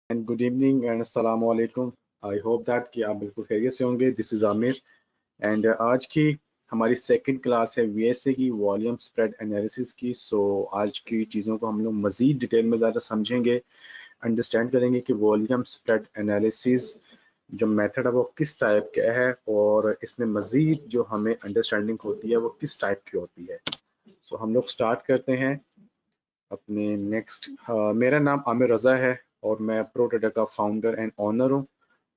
And good evening and अस्सलाम वालेकुम। आई hope that कि आप बिल्कुल खैरियत से होंगे। दिस इज़ आमिर एंड आज की हमारी सेकंड क्लास है वीएसए की वॉल्यूम स्प्रेड एनालिसिस की। सो आज की चीज़ों को हम लोग मज़ीद डिटेल में ज़्यादा समझेंगे, अंडरस्टैंड करेंगे कि वॉल्यूम स्प्रेड एनालिसिस जो मेथड है वो किस टाइप का है और इसमें मज़ीद जो हमें अंडरस्टैंडिंग होती है वो किस टाइप की होती है। सो हम लोग स्टार्ट करते हैं अपने नेक्स्ट। मेरा नाम आमिर रज़ा है और मैं प्रो ट्रेडर का फाउंडर एंड ऑनर हूँ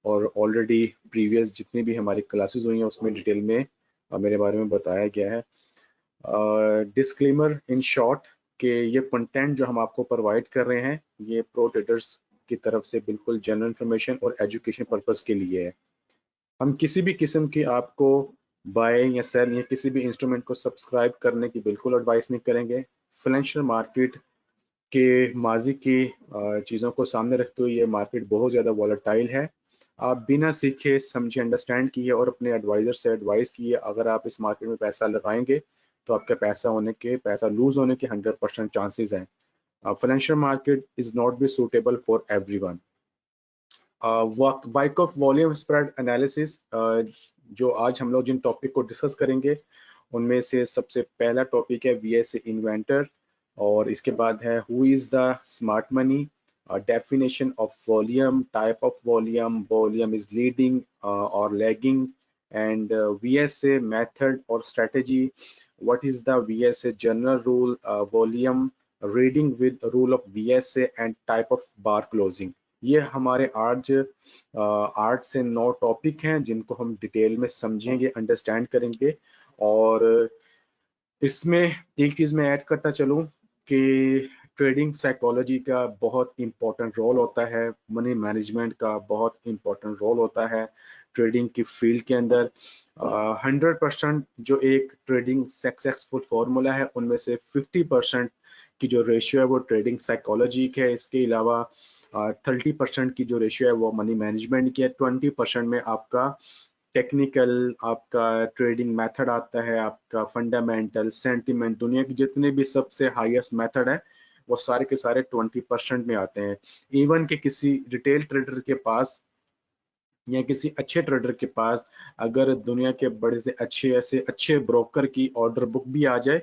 और ऑलरेडी प्रीवियस जितनी भी हमारी क्लासेस हुई हैं उसमें डिटेल में मेरे बारे में बताया गया है। डिस्क्लेमर इन शॉर्ट कि ये कंटेंट जो हम आपको प्रोवाइड कर रहे हैं ये प्रो ट्रेडर्स की तरफ से बिल्कुल जनरल इन्फॉर्मेशन और एजुकेशन पर्पस के लिए है। हम किसी भी किस्म की आपको बाय या सेल या किसी भी इंस्ट्रूमेंट को सब्सक्राइब करने की बिल्कुल एडवाइस नहीं करेंगे। फाइनेंशियल मार्केट के माजी की चीज़ों को सामने रखते हुए ये मार्केट बहुत ज़्यादा वॉलेटाइल है। आप बिना सीखे समझे अंडरस्टैंड किए और अपने एडवाइज़र से एडवाइस किए अगर आप इस मार्केट में पैसा लगाएंगे तो आपका पैसा लूज होने के 100% चांसेस हैं। Financial market is not be suitable for everyone. Wyckoff volume spread analysis जो आज हम लोग जिन टॉपिक को डिस्कस करेंगे उनमें से सबसे पहला टॉपिक है वीएसए इन्वेंटर और इसके बाद है who is the smart money, definition of volume, type of volume, volume is leading और लैगिंग एंड वीएसए मेथड और strategy, what is the VSA general rule, volume reading with rule of VSA and type of bar closing. ये हमारे आज 8 से 9 topic हैं जिनको हम detail में समझेंगे, अंडरस्टैंड करेंगे। और इसमें एक चीज मैं ऐड करता चलूं कि ट्रेडिंग साइकोलॉजी का बहुत इंपॉर्टेंट रोल होता है, मनी मैनेजमेंट का बहुत इंपॉर्टेंट रोल होता है ट्रेडिंग की फील्ड के अंदर। 100% जो एक ट्रेडिंग सक्सेसफुल फॉर्मूला है उनमें से 50% की जो रेशियो है वो ट्रेडिंग साइकोलॉजी की है। इसके अलावा 30% की जो रेशियो है वो मनी मैनेजमेंट की है। 20% में आपका टेक्निकल, आपका ट्रेडिंग मेथड आता है, आपका फंडामेंटल, सेंटिमेंट, दुनिया के जितने भी सबसे हाईएस्ट मेथड है वो सारे के सारे 20% में आते हैं। इवन के किसी रिटेल ट्रेडर के पास या किसी अच्छे ट्रेडर के पास अगर दुनिया के बड़े से अच्छे ब्रोकर की ऑर्डर बुक भी आ जाए,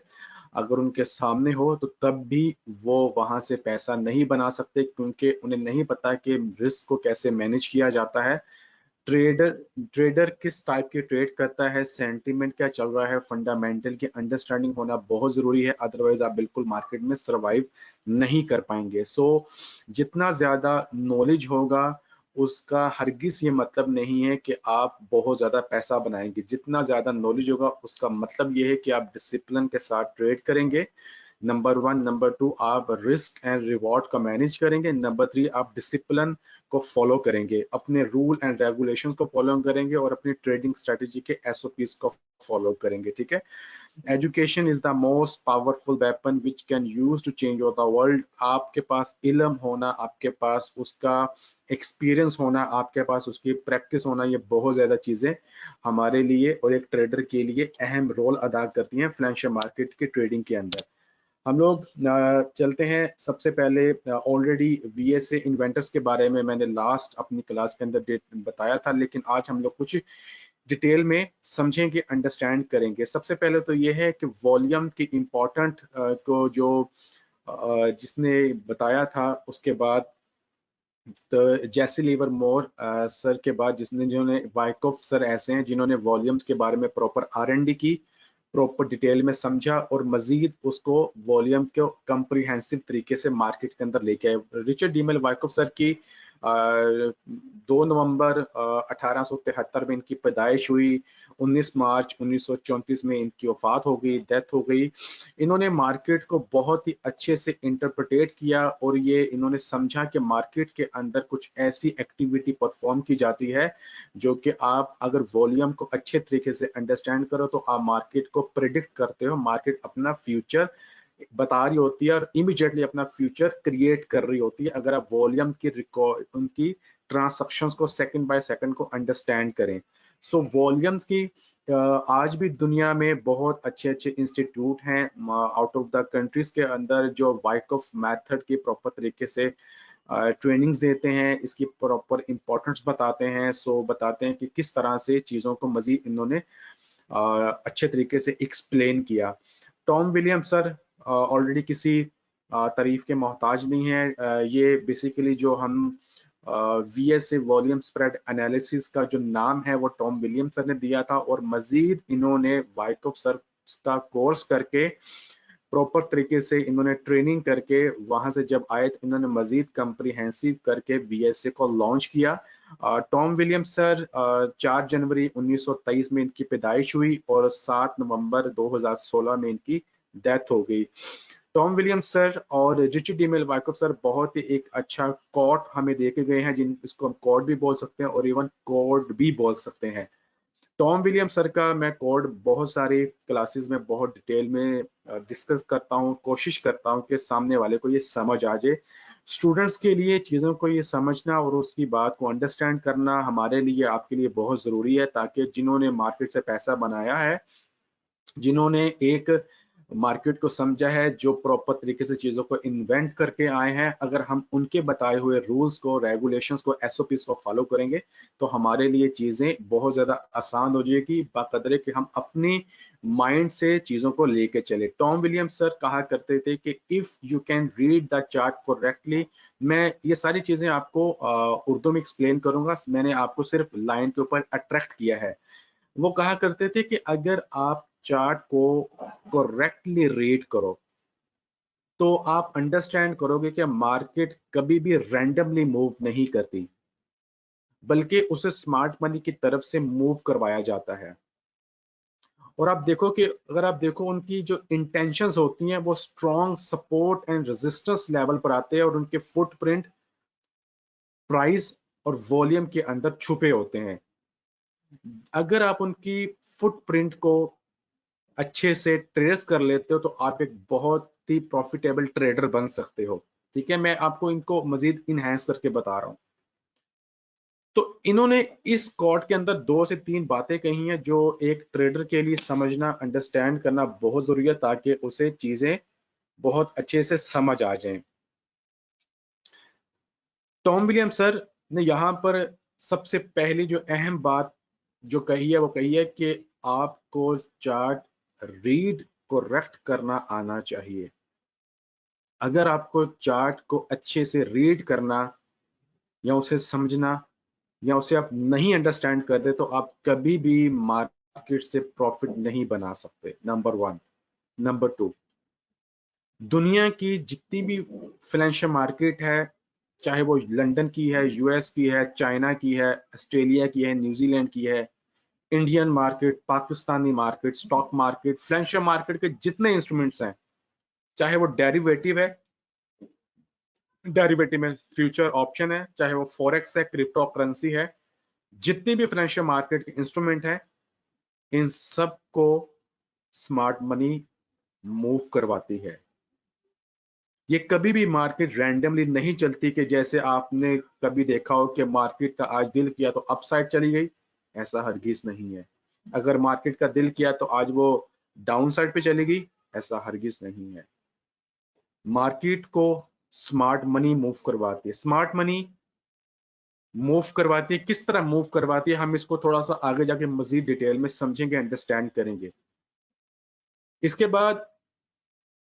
अगर उनके सामने हो तो तब भी वो वहां से पैसा नहीं बना सकते क्योंकि उन्हें नहीं पता कि रिस्क को कैसे मैनेज किया जाता है। ट्रेडर ट्रेडर किस टाइप के ट्रेड करता है, सेंटीमेंट क्या चल रहा है, फंडामेंटल की अंडरस्टैंडिंग होना बहुत जरूरी है, अदरवाइज आप बिल्कुल मार्केट में सरवाइव नहीं कर पाएंगे। सो जितना ज्यादा नॉलेज होगा उसका हरगिज ये मतलब नहीं है कि आप बहुत ज्यादा पैसा बनाएंगे। जितना ज्यादा नॉलेज होगा उसका मतलब ये है कि आप डिसिप्लिन के साथ ट्रेड करेंगे, नंबर 1। नंबर 2, आप रिस्क एंड रिवॉर्ड का मैनेज करेंगे। नंबर 3, आप डिसिप्लिन को फॉलो करेंगे, अपने रूल एंड रेगुलेशंस को फॉलो करेंगे और अपनी ट्रेडिंग स्ट्रेटेजी के एसओपीज को फॉलो करेंगे। ठीक है। Education is the most powerful weapon which can use to change the world. आपके पास इल्म होना, आपके पास उसका एक्सपीरियंस होना, आपके पास उसकी प्रैक्टिस होना, ये बहुत ज्यादा चीजें हमारे लिए और एक ट्रेडर के लिए अहम रोल अदा करती हैं फाइनेंशियल मार्केट के ट्रेडिंग के अंदर। हम लोग चलते हैं। सबसे पहले ऑलरेडी वीएसए इन्वेंटर्स के बारे में मैंने लास्ट अपनी क्लास के अंदर बताया था, लेकिन आज हम लोग कुछ डिटेल में समझेंगे, अंडरस्टैंड करेंगे। सबसे पहले तो ये है कि वॉल्यूम की इम्पोर्टेंट को जो जिसने बताया था उसके बाद तो जैसे लीवर मोर सर के बाद जिन्होंने वाइकॉफ सर ऐसे हैं जिन्होंने वॉल्यूम्स के बारे में प्रॉपर आर&डी की, प्रॉपर डिटेल में समझा और मजीद उसको वॉल्यूम को कंप्रीहेंसिव तरीके से मार्केट के अंदर लेके आए। रिचर्ड डीमेल वाइकॉफ सर की 2 नवंबर 1873 में इनकी पैदाइश हुई। 19 मार्च 1934 में इनकी वफात हो गई, डेथ हो गई। इन्होंने मार्केट को बहुत ही अच्छे से इंटरप्रिटेट किया और ये इन्होंने समझा कि मार्केट के अंदर कुछ ऐसी एक्टिविटी परफॉर्म की जाती है जो कि आप अगर वॉल्यूम को अच्छे तरीके से अंडरस्टैंड करो तो आप मार्केट को प्रिडिक्ट करते हो। मार्केट अपना फ्यूचर बता रही होती है और इमीडिएटली अपना फ्यूचर क्रिएट कर रही होती है अगर आप वॉल्यूम की रिकॉर्ड, उनकी ट्रांसैक्शंस को सेकंड बाय सेकंड को अंडरस्टैंड करें। सो वॉल्यूम्स की आज भी दुनिया में बहुत अच्छे अच्छे इंस्टीट्यूट हैं आउट ऑफ द कंट्रीज के अंदर जो वाइकॉफ मेथड की प्रॉपर तरीके से ट्रेनिंग्स देते हैं, इसकी प्रॉपर इंपॉर्टेंस बताते हैं, सो बताते हैं कि किस तरह से चीज़ों को मजीद इन्होंने अच्छे तरीके से एक्सप्लेन किया। टॉम विलियम सर ऑलरेडी किसी तारीफ के मोहताज नहीं है। ये बेसिकली जो हम वीएसए वॉल्यूम स्प्रेड एनालिसिस का जो नाम है वो टॉम विलियम सर ने दिया था, और मजीद इन्होंने वाइकॉफ सर का कोर्स करके प्रॉपर तरीके से इन्होंने ट्रेनिंग करके वहां से जब आए तो इन्होंने मजीद कंप्रीहेंसिव करके वीएसए को लॉन्च किया। टॉम विलियम्स सर 4 जनवरी 1923 में इनकी पैदाइश हुई और 7 नवंबर 2016 में इनकी डेथ हो गई। टॉम विलियम्स सर और रिचर्ड डीमेल वाइकॉफ सर बहुत ही एक अच्छा कोट हमें देके गए हैं, जिन इसको हम कोड भी बोल सकते हैं और इवन कोड भी बोल सकते हैं। टॉम विलियम सर का मैं कोड बहुत सारी क्लासेस में बहुत डिटेल में डिस्कस करता हूँ, कोशिश करता हूँ कि सामने वाले को ये समझ आ जाए। स्टूडेंट्स के लिए चीज़ों को ये समझना और उसकी बात को अंडरस्टैंड करना हमारे लिए आपके लिए बहुत ज़रूरी है, ताकि जिन्होंने मार्केट से पैसा बनाया है, जिन्होंने एक मार्केट को समझा है, जो प्रॉपर तरीके से चीजों को इन्वेंट करके आए हैं, अगर हम उनके बताए हुए रूल्स को, रेगुलेशंस को, एसओपीस को फॉलो करेंगे तो हमारे लिए चीजें बहुत ज्यादा आसान हो जाएगी, बाकदरे कि हम अपनी माइंड से चीजों को लेके चले। टॉम विलियम्स सर कहा करते थे कि if you can read the chart correctly, मैं ये सारी चीजें आपको उर्दू में एक्सप्लेन करूंगा, मैंने आपको सिर्फ लाइन के ऊपर अट्रैक्ट किया है। वो कहा करते थे कि अगर आप चार्ट को करेक्टली रीड करो तो आप अंडरस्टैंड करोगे कि मार्केट कभी भी रैंडमली मूव नहीं करती, बल्कि उसे स्मार्ट मनी की तरफ से मूव करवाया जाता है। और आप देखो कि अगर आप देखो उनकी जो इंटेंशंस होती हैं वो strong support and resistance level पर आते हैं, और उनके फुटप्रिंट प्राइस और वॉल्यूम के अंदर छुपे होते हैं। अगर आप उनकी फुटप्रिंट को अच्छे से ट्रेस कर लेते हो तो आप एक बहुत ही प्रॉफिटेबल ट्रेडर बन सकते हो। ठीक है, मैं आपको इनको मजीद इनहेंस करके बता रहा हूं। तो इन्होंने इस कोड के अंदर 2 से 3 बातें कही हैं जो एक ट्रेडर के लिए समझना, अंडरस्टैंड करना बहुत जरूरी है, ताकि उसे चीजें बहुत अच्छे से समझ आ जाएं। टॉम विलियम सर ने यहाँ पर सबसे पहली जो अहम बात जो कही है वो कही है कि आपको चार्ट रीड करेक्ट करना आना चाहिए। अगर आपको चार्ट को अच्छे से रीड करना या उसे समझना या उसे आप नहीं अंडरस्टैंड करते तो आप कभी भी मार्केट से प्रॉफिट नहीं बना सकते, नंबर 1। नंबर 2, दुनिया की जितनी भी फाइनेंशियल मार्केट है, चाहे वो लंदन की है, यूएस की है, चाइना की है, ऑस्ट्रेलिया की है, न्यूजीलैंड की है, Indian market, Pakistani market, stock market, financial market के जितने इंस्ट्रूमेंट्स हैं, चाहे वो डेरिवेटिव है, डेरिवेटिव में फ्यूचर ऑप्शन है, चाहे वो फॉरेक्स है, क्रिप्टो करेंसी है, जितनी भी फाइनेंशियल मार्केट के इंस्ट्रूमेंट है, इन सब को स्मार्ट मनी मूव करवाती है। ये कभी भी मार्केट रैंडमली नहीं चलती कि जैसे आपने कभी देखा हो कि मार्केट का आज दिल किया तो अपसाइड चली गई, ऐसा हरगिज नहीं है। अगर मार्केट का दिल किया तो आज वो डाउन साइड पे चली गई, ऐसा हरगिज नहीं है। मार्केट को स्मार्ट मनी मूव करवाती है। स्मार्ट मनी मूव करवाती है, किस तरह मूव करवाती है हम इसको थोड़ा सा आगे जाके मजीद डिटेल में समझेंगे, अंडरस्टैंड करेंगे। इसके बाद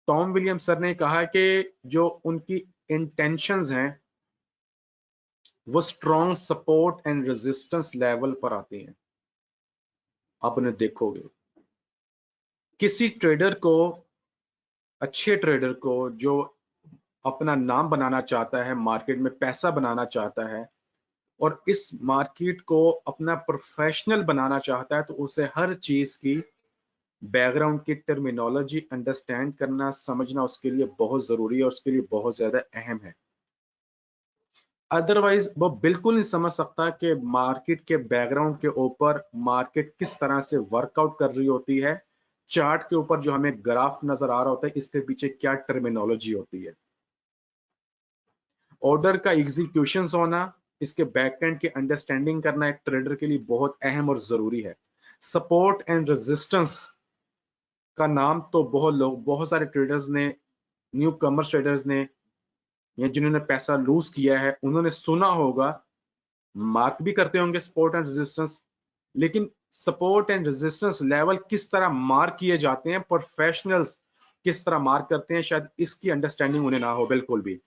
टॉम विलियम सर ने कहा कि जो उनकी इंटेंशंस हैं वो strong support and resistance level पर आती हैं। आप उन्हें देखोगे, किसी ट्रेडर को, अच्छे ट्रेडर को जो अपना नाम बनाना चाहता है, मार्केट में पैसा बनाना चाहता है और इस मार्केट को अपना प्रोफेशनल बनाना चाहता है, तो उसे हर चीज की बैकग्राउंड की टर्मिनोलॉजी अंडरस्टैंड करना, समझना उसके लिए बहुत जरूरी है और उसके लिए बहुत ज्यादा अहम है। अदरवाइज वो बिल्कुल नहीं समझ सकता कि मार्केट के बैकग्राउंड के ऊपर मार्केट किस तरह से वर्कआउट कर रही होती है, चार्ट के ऊपर जो हमें ग्राफ नजर आ रहा होता है इसके पीछे क्या टर्मिनोलॉजी होती है। ऑर्डर का एग्जीक्यूशन होना, इसके बैकएंड की अंडरस्टैंडिंग करना एक ट्रेडर के लिए बहुत अहम और जरूरी है। सपोर्ट एंड रेजिस्टेंस का नाम तो बहुत सारे ट्रेडर्स ने, न्यू कमर्स ट्रेडर्स ने या जिन्होंने पैसा लूज किया है उन्होंने सुना होगा, मार्क भी करते होंगे सपोर्ट एंड रेजिस्टेंस, लेकिन सपोर्ट एंड रेजिस्टेंस लेवल किस तरह मार्क किए जाते हैं, प्रोफेशनल्स किस तरह मार्क करते हैं, शायद इसकी अंडरस्टैंडिंग उन्हें ना हो बिल्कुल भी।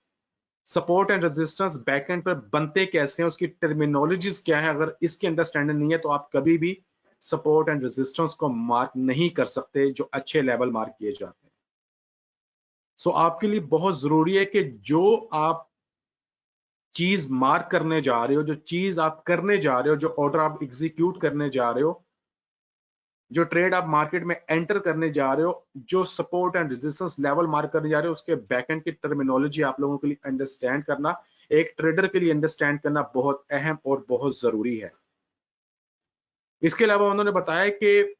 सपोर्ट एंड रेजिस्टेंस बैकएंड पर बनते कैसे हैं, उसकी टर्मिनोलॉजीज क्या है, अगर इसकी अंडरस्टैंडिंग नहीं है तो आप कभी भी सपोर्ट एंड रेजिस्टेंस को मार्क नहीं कर सकते जो अच्छे लेवल मार्क किए जाते हैं। सो आपके लिए बहुत जरूरी है कि जो आप चीज मार्क करने जा रहे हो, जो चीज आप करने जा रहे हो, जो ऑर्डर आप एग्जीक्यूट करने जा रहे हो, जो ट्रेड आप मार्केट में एंटर करने जा रहे हो, जो support and resistance level mark करने जा रहे हो, उसके बैकएंड की टर्मिनोलॉजी आप लोगों के लिए अंडरस्टैंड करना, एक ट्रेडर के लिए अंडरस्टैंड करना बहुत अहम और बहुत जरूरी है। इसके अलावा उन्होंने बताया कि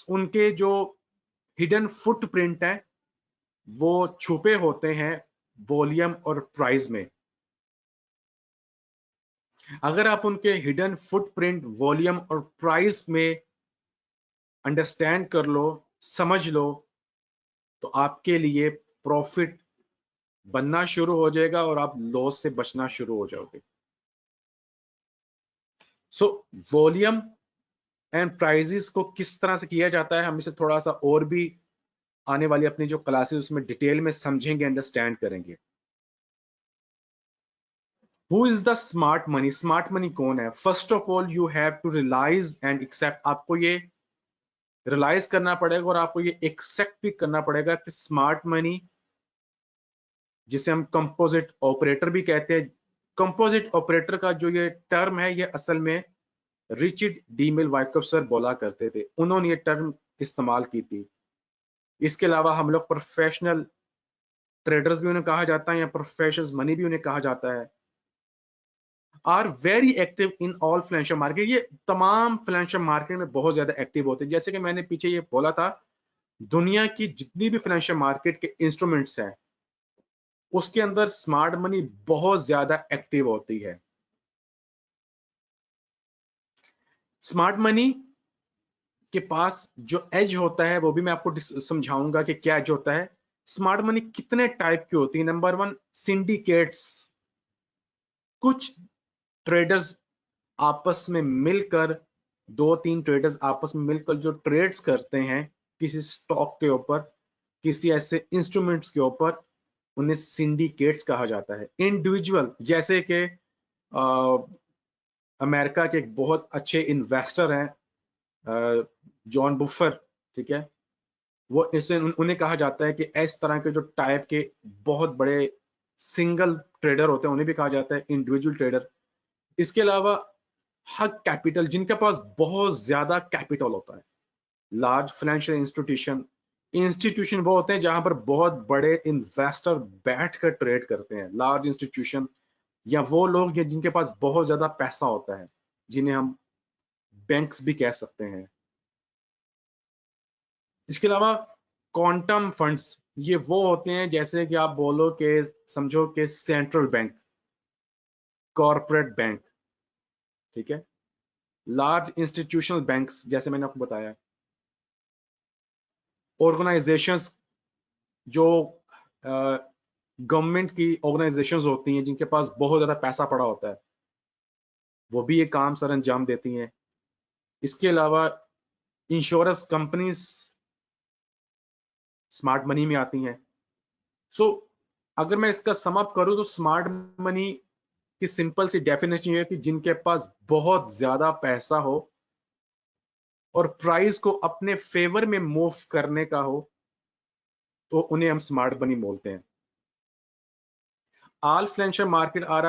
उनके जो हिडन फुटप्रिंट है वो छुपे होते हैं वॉल्यूम और प्राइस में। अगर आप उनके हिडन फुटप्रिंट वॉल्यूम और प्राइस में अंडरस्टैंड कर लो, समझ लो, तो आपके लिए प्रॉफिट बनना शुरू हो जाएगा और आप लॉस से बचना शुरू हो जाओगे। सो वॉल्यूम एंड प्राइजेस को किस तरह से किया जाता है, हम इसे थोड़ा सा और भी आने वाली अपनी जो क्लासेस उसमें डिटेल में समझेंगे, अंडरस्टैंड करेंगे। Who is the smart money? Smart money कौन है? First of all you have to realise and accept, आपको ये रियलाइज करना पड़ेगा और आपको ये एक्सेप्ट भी करना पड़ेगा कि स्मार्ट मनी, जिसे हम कंपोजिट ऑपरेटर भी कहते हैं, कंपोजिट ऑपरेटर का जो ये टर्म है ये असल में रिचर्ड डीमिल वाइकफ सर बोला करते थे, उन्होंने ये टर्म इस्तेमाल की थी। इसके अलावा हम लोग प्रोफेशनल ट्रेडर्स भी उन्हें कहा जाता है या प्रोफेशनल मनी भी उन्हें कहा जाता है, are very active in all financial market. ये तमाम फाइनेंशियल मार्केट में बहुत ज्यादा एक्टिव होते हैं। जैसे कि मैंने पीछे ये बोला था, दुनिया की जितनी भी फाइनेंशियल मार्केट के इंस्ट्रूमेंट्स हैं उसके अंदर स्मार्ट मनी बहुत ज्यादा एक्टिव होती है। स्मार्ट मनी के पास जो एज होता है वो भी मैं आपको समझाऊंगा कि क्या एज होता है। स्मार्ट मनी कितने टाइप की होती है? Number one, syndicates. कुछ ट्रेडर्स आपस में मिलकर, दो तीन ट्रेडर्स आपस में मिलकर जो ट्रेड्स करते हैं किसी स्टॉक के ऊपर, किसी ऐसे इंस्ट्रूमेंट्स के ऊपर, उन्हें सिंडिकेट्स कहा जाता है। इंडिविजुअल, जैसे कि अमेरिका के एक बहुत अच्छे इन्वेस्टर हैं जॉन बुफर, ठीक है, वो इसे उन्हें कहा जाता है कि इस तरह के जो टाइप के बहुत बड़े सिंगल ट्रेडर होते हैं उन्हें भी कहा जाता है इंडिविजुअल ट्रेडर। इसके अलावा हक कैपिटल, जिनके पास बहुत ज्यादा कैपिटल होता है, लार्ज फाइनेंशियल इंस्टीट्यूशन। इंस्टीट्यूशन वो होते हैं जहां पर बहुत बड़े इन्वेस्टर बैठकर ट्रेड करते हैं, लार्ज इंस्टीट्यूशन, या वो लोग जिनके पास बहुत ज्यादा पैसा होता है, जिन्हें हम बैंक्स भी कह सकते हैं। इसके अलावा क्वांटम फंड्स, ये वो होते हैं जैसे कि आप बोलो कि समझो कि सेंट्रल बैंक, कॉरपोरेट बैंक, ठीक है, लार्ज इंस्टीट्यूशनल बैंक्स जैसे मैंने आपको बताया, ऑर्गेनाइजेशंस जो गवर्नमेंट की ऑर्गेनाइजेशंस होती हैं जिनके पास बहुत ज्यादा पैसा पड़ा होता है, वो भी ये काम सर अंजाम देती हैं। इसके अलावा इंश्योरेंस कंपनीज स्मार्ट मनी में आती हैं। सो अगर मैं इसका सम अप करूं तो स्मार्ट मनी की सिंपल सी डेफिनेशन है कि जिनके पास बहुत ज्यादा पैसा हो और प्राइस को अपने फेवर में मूव करने का हो तो उन्हें हम स्मार्ट मनी बोलते हैं। All financial market are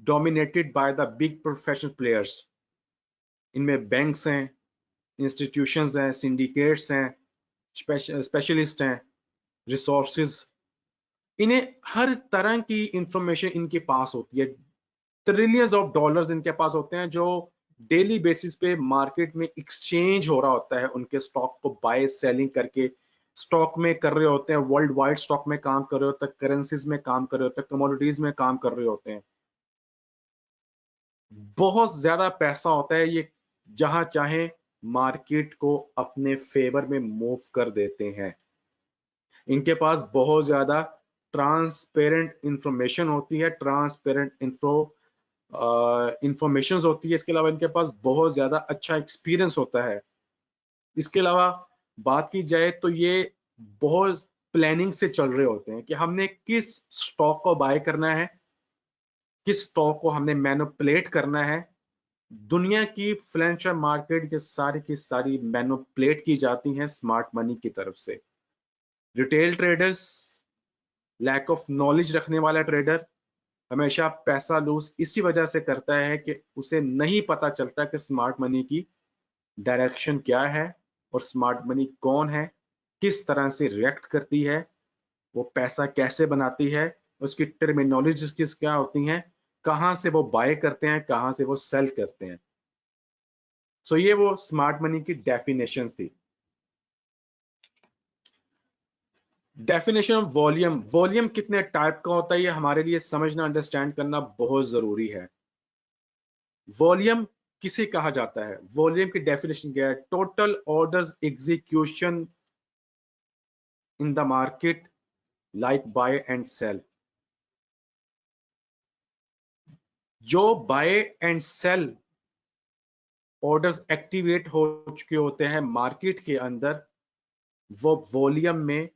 dominated by the big professional players. इनमें बैंक्स हैं, इंस्टीट्यूशंस हैं, सिंडिकेट्स हैं, स्पेशलिस्ट हैं, रिसोर्सेज, इन्हें हर तरह की इंफॉर्मेशन इनके पास होती है। ट्रिलियंस ऑफ डॉलर्स इनके पास होते हैं जो डेली बेसिस पे मार्केट में एक्सचेंज हो रहा होता है, उनके स्टॉक को बाय सेलिंग करके स्टॉक में कर रहे होते हैं, वर्ल्ड वाइड स्टॉक में काम कर रहे होते हैं, करेंसीज में काम कर रहे होते हैं, कमोडिटीज में काम कर रहे होते हैं। बहुत ज्यादा पैसा होता है, ये जहां चाहे मार्केट को अपने फेवर में मूव कर देते हैं। इनके पास बहुत ज्यादा ट्रांसपेरेंट इंफॉर्मेशन होती है, ट्रांसपेरेंट इंफॉर्मेशन होती है। इसके अलावा इनके पास बहुत ज्यादा अच्छा एक्सपीरियंस होता है। इसके अलावा बात की जाए तो ये बहुत प्लानिंग से चल रहे होते हैं कि हमने किस स्टॉक को बाय करना है, किस स्टॉक को हमने मैनिपुलेट करना है। दुनिया की फाइनेंशियल मार्केट की सारी मैनिपुलेट की जाती हैं स्मार्ट मनी की तरफ से। Retail traders, lack of knowledge रखने वाला ट्रेडर हमेशा पैसा लूज इसी वजह से करता है कि उसे नहीं पता चलता कि स्मार्ट मनी की डायरेक्शन क्या है और स्मार्ट मनी कौन है, किस तरह से रिएक्ट करती है, वो पैसा कैसे बनाती है, उसकी टर्मिनोलॉजी किस क्या होती हैं, कहां से वो बाय करते हैं, कहां से वो सेल करते हैं। तो ये वो स्मार्ट मनी की डेफिनेशन थी। डेफिनेशन ऑफ वॉल्यूम, वॉल्यूम कितने टाइप का होता है ये हमारे लिए समझना, अंडरस्टैंड करना बहुत जरूरी है। वॉल्यूम किसे कहा जाता है? वॉल्यूम की डेफिनेशन क्या है? Total orders execution in the market like buy and sell. जो buy and sell orders activate हो चुके होते हैं मार्केट के अंदर, वो वॉल्यूम में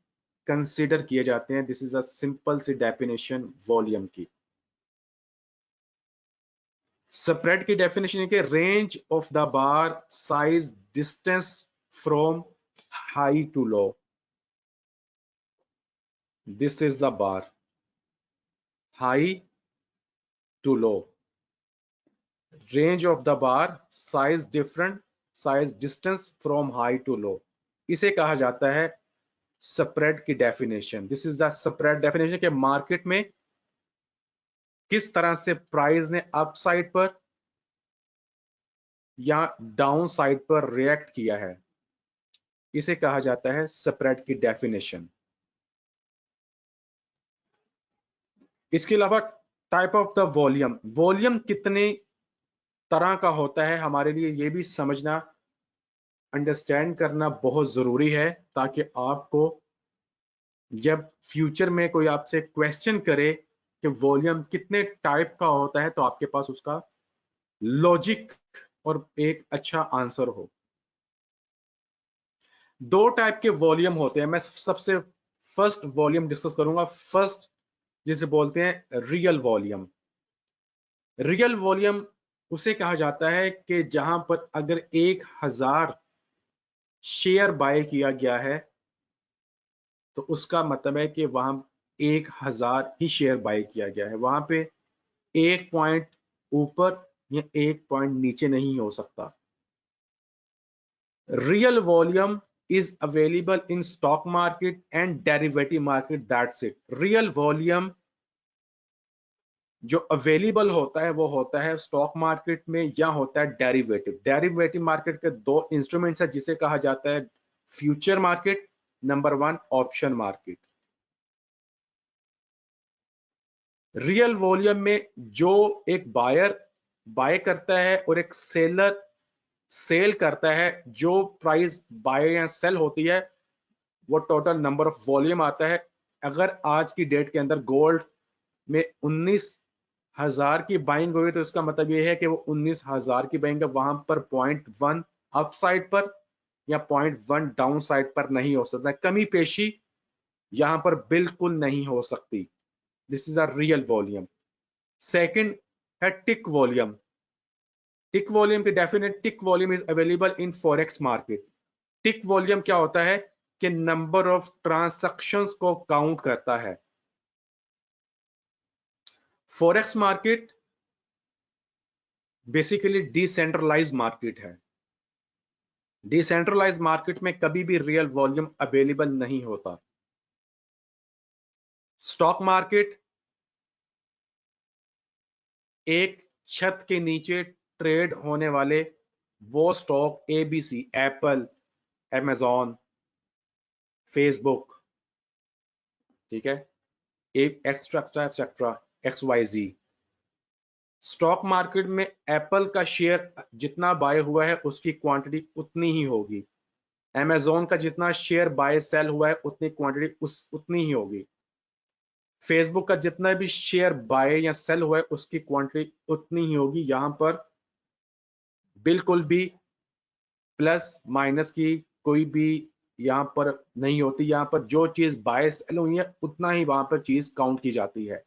कंसीडर किए जाते हैं। This is a simple C definition volume की। स्प्रेड की डेफिनेशन है कि range of the bar size distance from high to low. This is the bar, high to low, range of the bar size different, size distance from high to low, इसे कहा जाता है spread की definition. This is the spread definition के market में किस तरह से प्राइस ने अप साइड पर या डाउन साइड पर रिएक्ट किया है, इसे कहा जाता है स्प्रेड की डेफिनेशन। इसके अलावा type of the volume, volume कितने तरह का होता है हमारे लिए ये भी समझना, अंडरस्टैंड करना बहुत जरूरी है, ताकि आपको जब फ्यूचर में कोई आपसे क्वेश्चन करे कि वॉल्यूम कितने टाइप का होता है, तो आपके पास उसका लॉजिक और एक अच्छा आंसर हो। दो टाइप के वॉल्यूम होते हैं। मैं सबसे फर्स्ट वॉल्यूम डिस्कस करूंगा। फर्स्ट जिसे बोलते हैं रियल वॉल्यूम। रियल वॉल्यूम उसे कहा जाता है कि जहां पर अगर 1000 शेयर बाय किया गया है तो उसका मतलब है कि वहां 1000 ही शेयर बाय किया गया है, वहां पे एक पॉइंट ऊपर या एक पॉइंट नीचे नहीं हो सकता। Real volume is available in stock market and derivative market, that's it। Real volume जो अवेलेबल होता है वो होता है स्टॉक मार्केट में या होता है डेरिवेटिव। डेरिवेटिव मार्केट के दो इंस्ट्रूमेंट्स है जिसे कहा जाता है future market, number 1 option market. Real volume में जो एक बायर बाय करता है और एक सेलर सेल करता है, जो प्राइस बाय या सेल होती है वो टोटल नंबर ऑफ वॉल्यूम आता है। अगर आज की डेट के अंदर गोल्ड में 19,000 की बाइंग हुई तो इसका मतलब ये है कि वो 19,000 की बाइंग है, वहां पर 0.1 अप साइड पर या 0.1 डाउन साइड पर नहीं हो सकता, कमी पेशी यहां पर बिल्कुल नहीं हो सकती। This is a real volume. Second है टिक वॉल्यूम। टिक वॉल्यूम की definite, tick volume is available in forex market. Tick volume क्या होता है कि नंबर ऑफ ट्रांसैक्शंस को काउंट करता है। Forex market basically decentralise market है। डिसेंट्रलाइज मार्केट में कभी भी रियल वॉल्यूम अवेलेबल नहीं होता। स्टॉक मार्केट एक छत के नीचे ट्रेड होने वाले वो stock ABC, Apple, amazon, Facebook, ठीक है, extra etcetera XYZ। Stock market में एप्पल का शेयर जितना बाय हुआ है उसकी क्वांटिटी उतनी ही होगी, amazon का जितना शेयर बाय सेल हुआ है उतनी क्वांटिटी उतनी ही होगी। फेसबुक का जितना भी शेयर बाय या सेल हुआ है उसकी क्वांटिटी उतनी ही होगी। यहां पर बिल्कुल भी प्लस माइनस की कोई भी यहां पर नहीं होती। यहां पर जो चीज बाय सेल हुई है उतना ही वहां पर चीज काउंट की जाती है।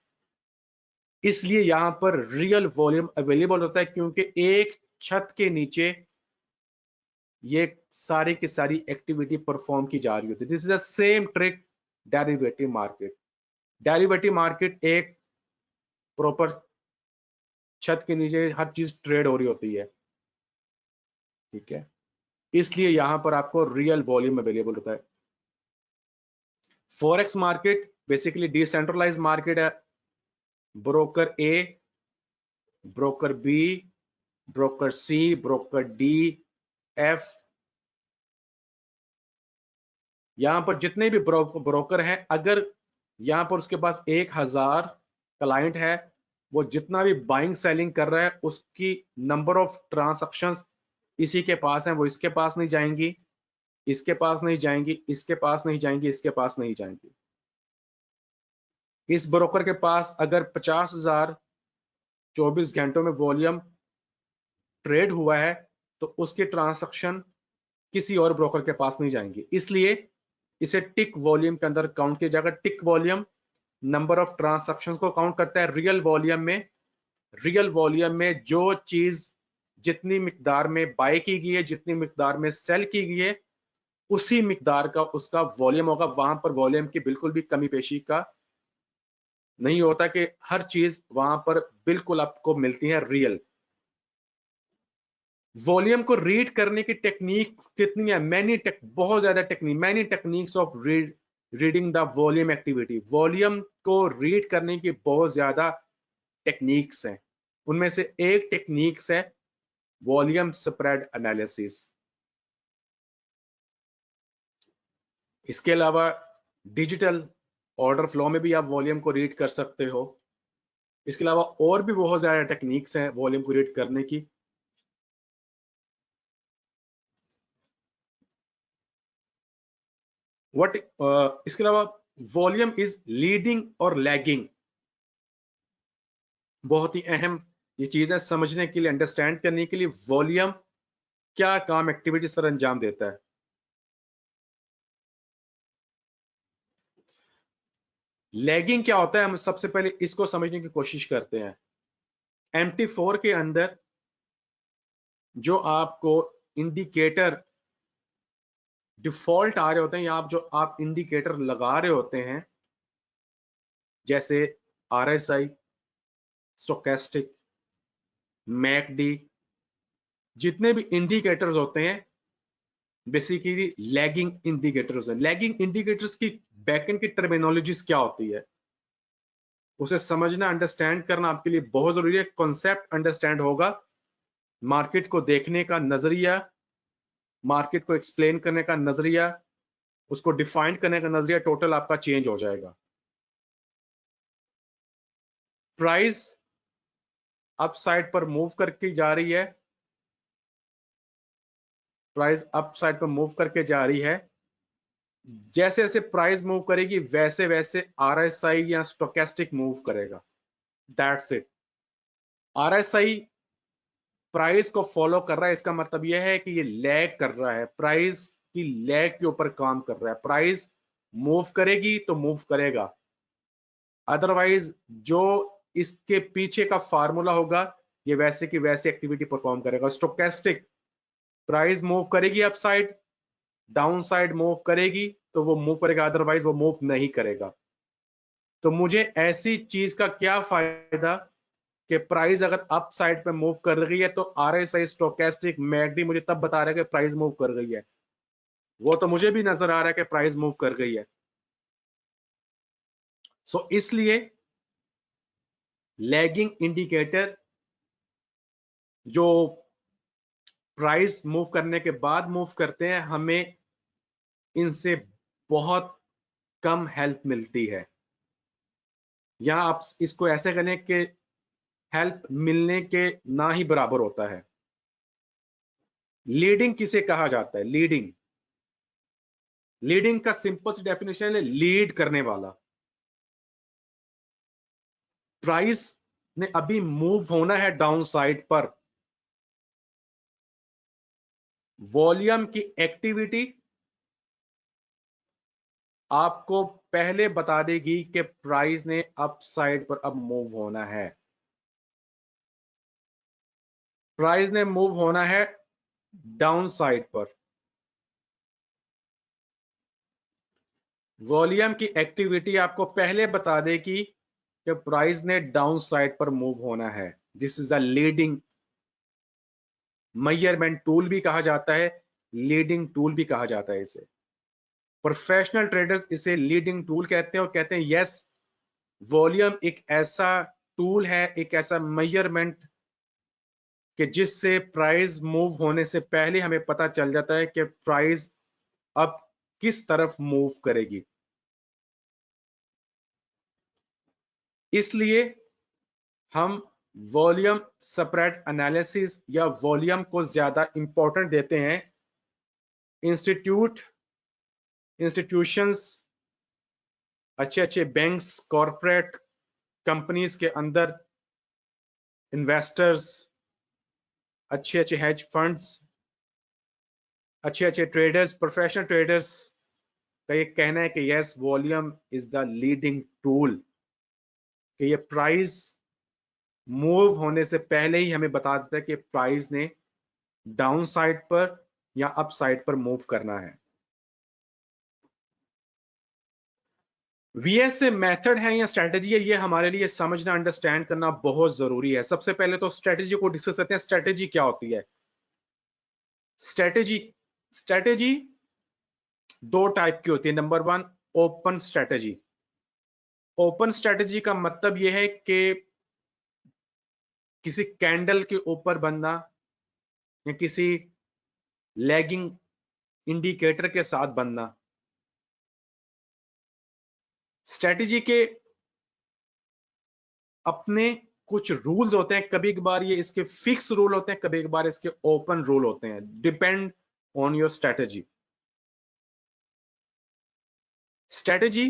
इसलिए यहां पर रियल वॉल्यूम अवेलेबल होता है, क्योंकि एक छत के नीचे ये सारी की सारी एक्टिविटी परफॉर्म की जा रही होती है। This is the same trick derivative market. Derivative market एक प्रॉपर छत के नीचे हर चीज ट्रेड हो रही होती है, ठीक है। इसलिए यहां पर आपको रियल वॉल्यूम अवेलेबल होता है। Forex market basically decentralise market है। Broker A, broker B, broker C, broker D, F, यहां पर जितने भी ब्रोकर हैं, अगर यहां पर उसके पास 1000 क्लाइंट है, वो जितना भी बाइंग सेलिंग कर रहा है उसकी नंबर ऑफ ट्रांसैक्शंस इसी के पास है, वो इसके पास नहीं जाएंगी, इसके पास नहीं जाएंगी, इसके पास नहीं जाएंगी, इसके पास नहीं जाएंगी। इस ब्रोकर के पास अगर 50,000 24 घंटों में वॉल्यूम ट्रेड हुआ है तो उसके ट्रांसैक्शन किसी और ब्रोकर के पास नहीं जाएंगे, इसलिए इसे टिक वॉल्यूम के अंदर काउंट किया जाएगा। टिक वॉल्यूम नंबर ऑफ ट्रांसैक्शंस को काउंट करता है। रियल वॉल्यूम में जो चीज जितनी मिकदार में बाय की गई है, जितनी मिकदार में सेल की गई है, उसी मिकदार का उसका वॉल्यूम होगा। वहां पर वॉल्यूम की बिल्कुल भी कमी पेशी का नहीं होता कि हर चीज वहां पर बिल्कुल आपको मिलती है रियल। वॉल्यूम को रीड करने की टेक्निक कितनी है? बहुत ज्यादा technique, many techniques of reading the volume activity. Volume को रीड करने की बहुत ज्यादा टेक्निक्स हैं। उनमें से एक टेक्निक्स है वॉल्यूम स्प्रेड एनालिसिस। इसके अलावा डिजिटल ऑर्डर फ्लो में भी आप वॉल्यूम को रीड कर सकते हो। इसके अलावा और भी बहुत ज्यादा टेक्निक्स हैं वॉल्यूम को रीड करने की। व्हाट इसके अलावा वॉल्यूम इज लीडिंग और लैगिंग, बहुत ही अहम ये चीज है समझने के लिए, अंडरस्टैंड करने के लिए। वॉल्यूम क्या काम एक्टिविटी सर अंजाम देता है? लैगिंग क्या होता है, हम सबसे पहले इसको समझने की कोशिश करते हैं। MT4 के अंदर जो आपको इंडिकेटर डिफॉल्ट आ रहे होते हैं, या आप जो आप इंडिकेटर लगा रहे होते हैं, जैसे RSI, स्टोकेस्टिक, मैकडी, जितने भी इंडिकेटर्स होते हैं बेसिकली लैगिंग इंडिकेटर्स हैं। लैगिंग इंडिकेटर्स की बैकएंड की टर्मिनोलॉजीज क्या होती है, उसे समझना अंडरस्टैंड करना आपके लिए बहुत जरूरी है। कॉन्सेप्ट अंडरस्टैंड होगा, मार्केट को देखने का नजरिया, मार्केट को एक्सप्लेन करने का नजरिया, उसको डिफाइन करने का नजरिया टोटल आपका चेंज हो जाएगा। प्राइस अप साइड पर मूव करके जा रही है, प्राइस अप साइड पर मूव करके जा रही है। जैसे जैसे प्राइस मूव करेगी वैसे वैसे RSI या स्टोकेस्टिक मूव करेगा। That's it. RSI प्राइस को फॉलो कर रहा है, इसका मतलब यह है कि ये लैग कर रहा है, प्राइस की लैग के ऊपर काम कर रहा है। प्राइस मूव करेगी तो मूव करेगा, अदरवाइज जो इसके पीछे का फार्मूला होगा ये वैसे की वैसे एक्टिविटी परफॉर्म करेगा। स्टोकेस्टिक प्राइस मूव करेगी up side, down side move करेगी तो वो मूव करेगा, अदरवाइज वो मूव नहीं करेगा। तो मुझे ऐसी चीज का क्या फायदा कि प्राइस अगर अप साइड पे मूव कर रही है तो RSI, स्टोकेस्टिक, मैकडी मुझे तब बता रहा है कि प्राइस मूव कर रही है, वो तो मुझे भी नजर आ रहा है कि प्राइस मूव कर गई है। सो इसलिए लैगिंग इंडिकेटर जो प्राइस मूव करने के बाद मूव करते हैं, हमें इनसे बहुत कम हेल्प मिलती है। या आप इसको ऐसे करें कि हेल्प मिलने के ना ही बराबर होता है। लीडिंग किसे कहा जाता है? लीडिंग, लीडिंग का सिंपल सी डेफिनेशन है लीड करने वाला। प्राइस ने अभी मूव होना है डाउन साइड पर, वॉल्यूम की एक्टिविटी आपको पहले बता देगी कि प्राइस ने अप साइड पर अब मूव होना है। प्राइस ने मूव होना है डाउन साइड पर, वॉल्यूम की एक्टिविटी आपको पहले बता देगी कि प्राइस ने डाउन साइड पर मूव होना है। This is a leading measurement tool भी कहा जाता है, लीडिंग टूल भी कहा जाता है इसे। प्रोफेशनल ट्रेडर्स इसे लीडिंग टूल कहते हैं और कहते हैं यस, वॉल्यूम एक ऐसा टूल है, एक ऐसा मेजरमेंट कि जिससे प्राइस मूव होने से पहले हमें पता चल जाता है कि प्राइस अब किस तरफ मूव करेगी। इसलिए हम वॉल्यूम स्प्रेड एनालिसिस या वॉल्यूम को ज्यादा इंपॉर्टेंट देते हैं। इंस्टीट्यूशंस, अच्छे अच्छे बैंक्स, कॉरपोरेट कंपनीज के अंदर इन्वेस्टर्स, अच्छे अच्छे हेज फंड्स, अच्छे अच्छे ट्रेडर्स, प्रोफेशनल ट्रेडर्स का ये कहना है कि yes, volume is the leading tool, कि ये प्राइस मूव होने से पहले ही हमें बता देता है कि प्राइस ने डाउन साइड पर या अप साइड पर मूव करना है। वीएसए मेथड है या स्ट्रेटेजी है, ये हमारे लिए समझना, अंडरस्टैंड करना बहुत जरूरी है। सबसे पहले तो स्ट्रेटेजी को डिस्कस करते हैं। स्ट्रेटेजी क्या होती है? स्ट्रेटेजी स्ट्रेटेजी दो टाइप की होती है। Number one, open strategy. Open strategy का मतलब यह है कि किसी कैंडल के ऊपर बनना या किसी लैगिंग इंडिकेटर के साथ बनना। स्ट्रेटेजी के अपने कुछ रूल्स होते हैं, कभी कभार ये इसके फिक्स रूल होते हैं, कभी कभार इसके ओपन रूल होते हैं, depend on your strategy. Strategy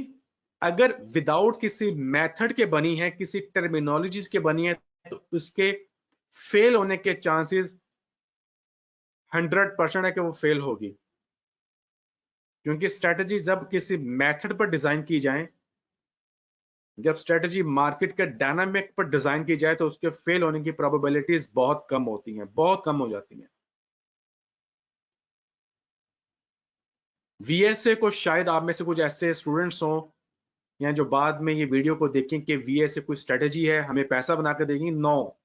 अगर विदाउट किसी मेथड के बनी है, किसी टर्मिनोलॉजीज के बनी है, तो उसके फेल होने के चांसेस 100% है कि वो फेल होगी। क्योंकि स्ट्रेटेजी जब किसी मेथड पर डिजाइन की जाए, जब स्ट्रेटेजी मार्केट के डायनामिक पर डिजाइन की जाए, तो उसके फेल होने की प्रोबेबिलिटीज बहुत कम होती हैं, बहुत कम हो जाती हैं। वीएसए को शायद आप में से कुछ ऐसे स्टूडेंट्स हों या जो बाद में ये वीडियो को देखें कि वीएसए कोई स्ट्रेटेजी है, हमें पैसा बना कर देगी। नो,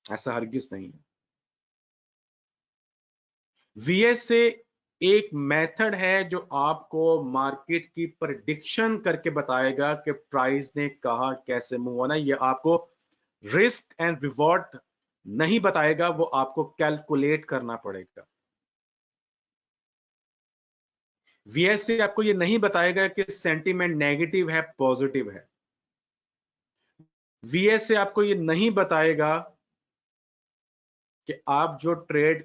ऐसा हरगिज नहीं है। वीएसए एक मेथड है जो आपको मार्केट की प्रेडिक्शन करके बताएगा कि प्राइस ने कहा कैसे मूव होना है। ये आपको रिस्क एंड रिवॉर्ड नहीं बताएगा, वो आपको कैलकुलेट करना पड़ेगा। वीएसए आपको ये नहीं बताएगा कि सेंटीमेंट नेगेटिव है पॉजिटिव है। वीएसए आपको ये नहीं बताएगा कि आप जो ट्रेड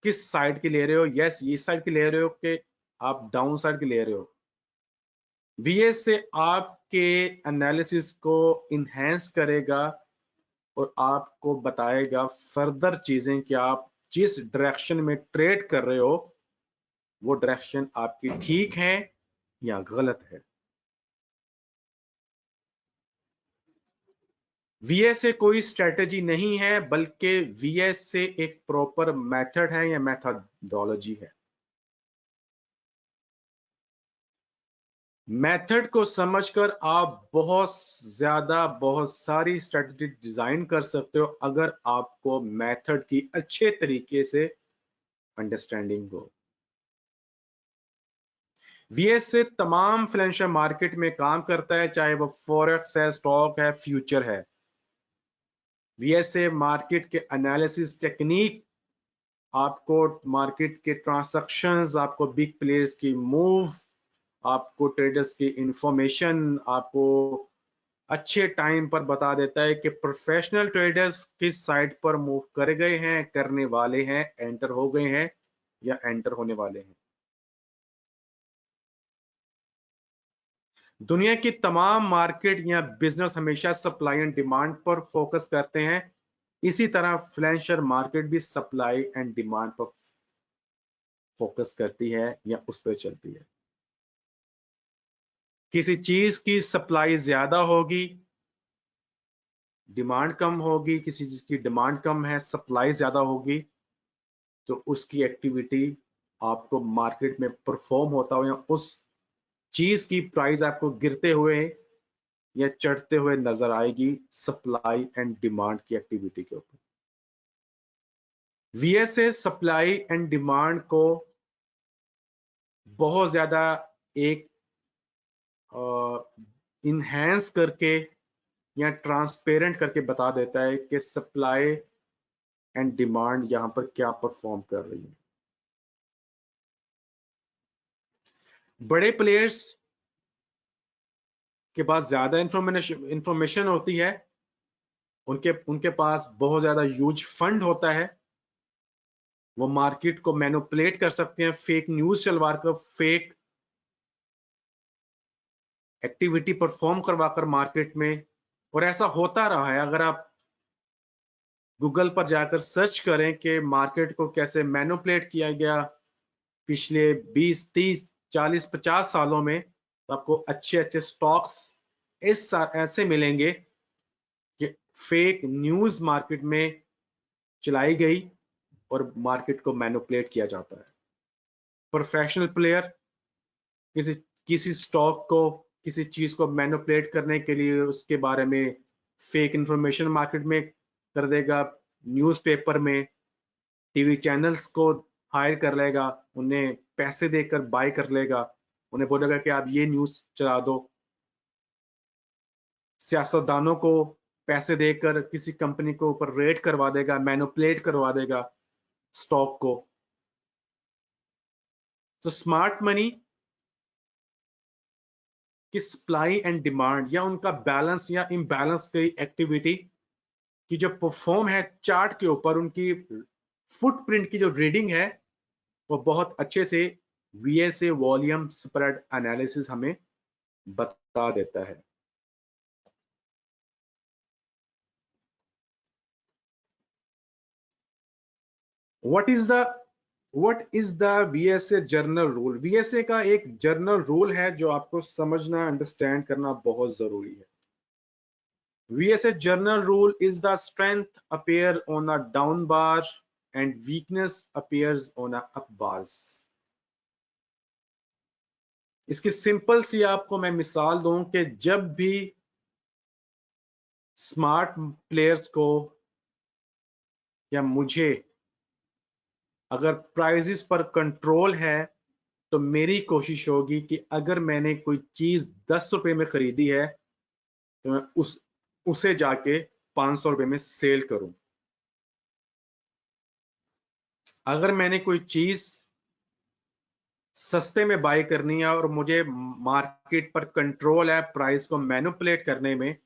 किस साइड की ले रहे हो, यस ये साइड की ले रहे हो कि आप डाउन साइड की ले रहे हो। वीएसए आपके एनालिसिस को इनहेंस करेगा और आपको बताएगा फर्दर चीजें कि आप जिस डायरेक्शन में ट्रेड कर रहे हो वो डायरेक्शन आपकी ठीक है या गलत है। वीएसए कोई स्ट्रेटेजी नहीं है, बल्कि वीएसए एक प्रॉपर मेथड है या मेथडोलॉजी है। मेथड को समझकर आप बहुत सारी स्ट्रेटेजी डिजाइन कर सकते हो, अगर आपको मेथड की अच्छे तरीके से अंडरस्टैंडिंग हो। वीएसए तमाम फाइनेंशियल मार्केट में काम करता है, चाहे वो फॉरेक्स है, स्टॉक है, फ्यूचर है। वीएसए मार्केट के एनालिसिस टेक्निक, आपको मार्केट के ट्रांजैक्शंस, आपको बिग प्लेयर्स की मूव, आपको ट्रेडर्स की इंफॉर्मेशन, आपको अच्छे टाइम पर बता देता है कि प्रोफेशनल ट्रेडर्स किस साइड पर मूव कर गए हैं, करने वाले हैं, एंटर हो गए हैं या एंटर होने वाले हैं। दुनिया की तमाम मार्केट या बिजनेस हमेशा सप्लाई एंड डिमांड पर फोकस करते हैं, इसी तरह फाइनेंशियल मार्केट भी सप्लाई एंड डिमांड पर फोकस करती है या उस पर चलती है। किसी चीज की सप्लाई ज्यादा होगी, डिमांड कम होगी, किसी चीज की डिमांड कम है, सप्लाई ज्यादा होगी, तो उसकी एक्टिविटी आपको मार्केट में परफॉर्म होता हुआ, उस चीज की प्राइस आपको गिरते हुए या चढ़ते हुए नजर आएगी सप्लाई एंड डिमांड की एक्टिविटी के ऊपर। वीएसए सप्लाई एंड डिमांड को बहुत ज्यादा एक इनहेंस करके या ट्रांसपेरेंट करके बता देता है कि सप्लाई एंड डिमांड यहां पर क्या परफॉर्म कर रही है। बड़े प्लेयर्स के पास ज्यादा इंफॉर्मेशन होती है, उनके उनके पास बहुत ज्यादा ह्यूज फंड होता है, वो मार्केट को मैनिपुलेट कर सकते हैं, फेक न्यूज चलवा कर, फेक एक्टिविटी परफॉर्म करवाकर मार्केट में। और ऐसा होता रहा है, अगर आप गूगल पर जाकर सर्च करें कि मार्केट को कैसे मैनिपुलेट किया गया पिछले 20 30 40 50 सालों में, तो आपको अच्छे अच्छे स्टॉक्स ऐसे मिलेंगे कि फेक न्यूज मार्केट में चलाई गई और मार्केट को मैनिपुलेट किया जाता है। प्रोफेशनल प्लेयर किसी किसी स्टॉक को, किसी चीज को मैनिपुलेट करने के लिए उसके बारे में फेक इंफॉर्मेशन मार्केट में कर देगा, न्यूज़पेपर में, टीवी चैनल्स को हायर कर लेगा, उन्हें पैसे देकर बाय कर लेगा, उन्हें बोलेगा कि आप ये न्यूज चला दो। सियासतदानों को पैसे देकर किसी कंपनी को ऊपर रेट करवा देगा, मैनिपुलेट करवा देगा स्टॉक को। तो स्मार्ट मनी की सप्लाई एंड डिमांड या उनका बैलेंस या इम्बैलेंस की एक्टिविटी की जो परफॉर्म है चार्ट के ऊपर, उनकी फुटप्रिंट की जो रीडिंग है, वो बहुत अच्छे से वीएसए वॉल्यूम स्प्रेड एनालिसिस हमें बता देता है। What is the VSA journal rule? VSA का एक जर्नल रूल है जो आपको समझना, अंडरस्टैंड करना बहुत जरूरी है। VSA journal rule is the strength appear on a down bar and weakness appears on a up bars। इसकी सिंपल सी आपको मैं मिसाल दूं कि जब भी स्मार्ट प्लेयर्स को या मुझे अगर प्राइजेस पर कंट्रोल है, तो मेरी कोशिश होगी कि अगर मैंने कोई चीज 10 रुपए में खरीदी है, तो मैं उसे जाके 500 रुपए में सेल करूं। अगर मैंने कोई चीज सस्ते में बाय करनी है और मुझे मार्केट पर कंट्रोल है प्राइस को मैनिपुलेट करने में,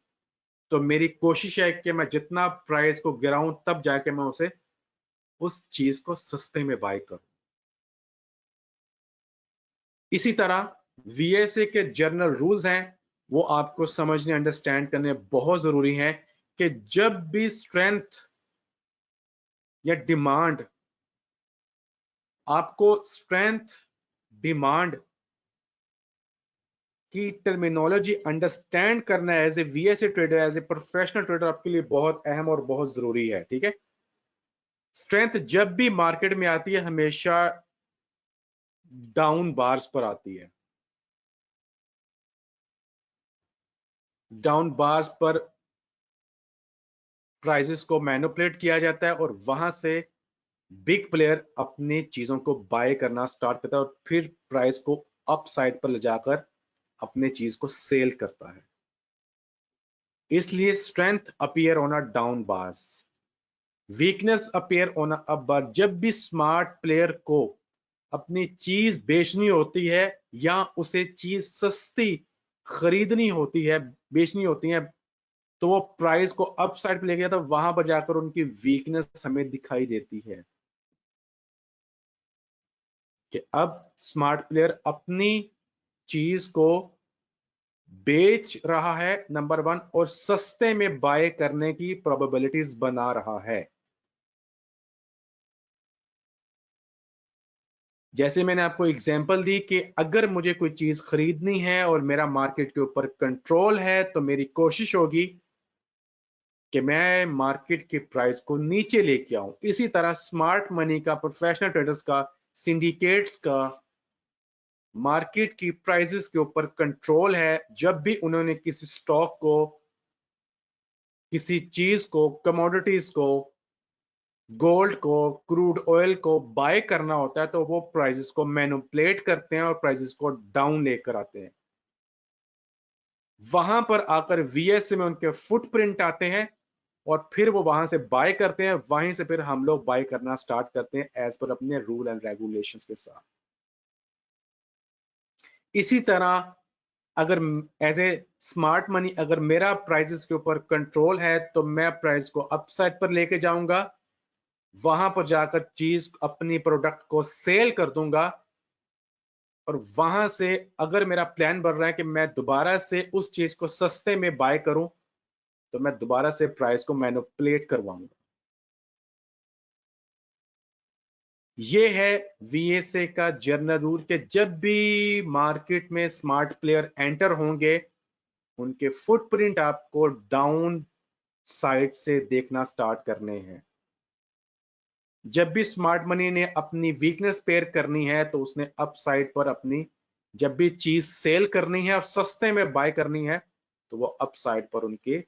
तो मेरी कोशिश है कि मैं जितना प्राइस को गिराऊं तब जाके मैं उस चीज को सस्ते में बाय करूं। इसी तरह वीएसए के जर्नल रूल्स हैं, वो आपको समझने, अंडरस्टैंड करने बहुत जरूरी है कि जब भी स्ट्रेंथ या डिमांड, आपको स्ट्रेंथ डिमांड की टर्मिनोलॉजी अंडरस्टैंड करना है as a VSA trader, as a professional trader, आपके लिए बहुत अहम और बहुत जरूरी है। ठीक है, स्ट्रेंथ जब भी मार्केट में आती है हमेशा डाउन बार्स पर आती है। डाउन बार्स पर प्राइसेस को मैनिपुलेट किया जाता है और वहां से बिग प्लेयर अपनी चीजों को बाय करना स्टार्ट करता है और फिर प्राइस को अप साइड पर ले जाकर अपने चीज को सेल करता है। इसलिए strength appear on a down bars, weakness appear on a up bar. जब भी स्मार्ट प्लेयर को अपनी चीज बेचनी होती है या उसे चीज सस्ती खरीदनी होती है, बेचनी होती है, तो वो प्राइस को अप साइड पे ले गया, तो वहां पर जाकर उनकी वीकनेस हमें दिखाई देती है कि अब स्मार्ट प्लेयर अपनी चीज को बेच रहा है नंबर 1, और सस्ते में बाय करने की प्रोबेबिलिटीज बना रहा है। जैसे मैंने आपको एग्जांपल दी कि अगर मुझे कोई चीज खरीदनी है और मेरा मार्केट के ऊपर कंट्रोल है, तो मेरी कोशिश होगी कि मैं मार्केट के प्राइस को नीचे लेके आऊं। इसी तरह स्मार्ट मनी का, प्रोफेशनल ट्रेडर्स का, सिंडिकेट्स का मार्केट की प्राइसेस के ऊपर कंट्रोल है। जब भी उन्होंने किसी स्टॉक को, किसी चीज को, कमोडिटीज को, गोल्ड को, क्रूड ऑयल को बाय करना होता है, तो वो प्राइसेस को मैनिपुलेट करते हैं और प्राइसेस को डाउन लेकर आते हैं। वहां पर आकर वीएस में उनके फुटप्रिंट आते हैं और फिर वो वहां से बाय करते हैं। वहीं से फिर हम लोग बाय करना स्टार्ट करते हैं एज पर अपने रूल एंड रेगुलेशंस के साथ। इसी तरह अगर एज ए स्मार्ट मनी, अगर मेरा प्राइसेस के ऊपर कंट्रोल है, तो मैं प्राइस को अपसाइड पर लेके जाऊंगा, वहां पर जाकर चीज, अपनी प्रोडक्ट को सेल कर दूंगा, और वहां से अगर मेरा प्लान बन रहा है कि मैं दोबारा से उस चीज को सस्ते में बाय करूं, तो मैं दोबारा से प्राइस को मैनिपुलेट करवाऊंगा। ये है वीएसए का जनरल रूल कि जब भी मार्केट में स्मार्ट प्लेयर एंटर होंगे, उनके फुटप्रिंट आपको डाउन साइड से देखना स्टार्ट करने हैं। जब भी स्मार्ट मनी ने अपनी वीकनेस पेयर करनी है, तो उसने अप साइड पर अपनी, जब भी चीज सेल करनी है और सस्ते में बाय करनी है, तो वो अप साइड पर उनके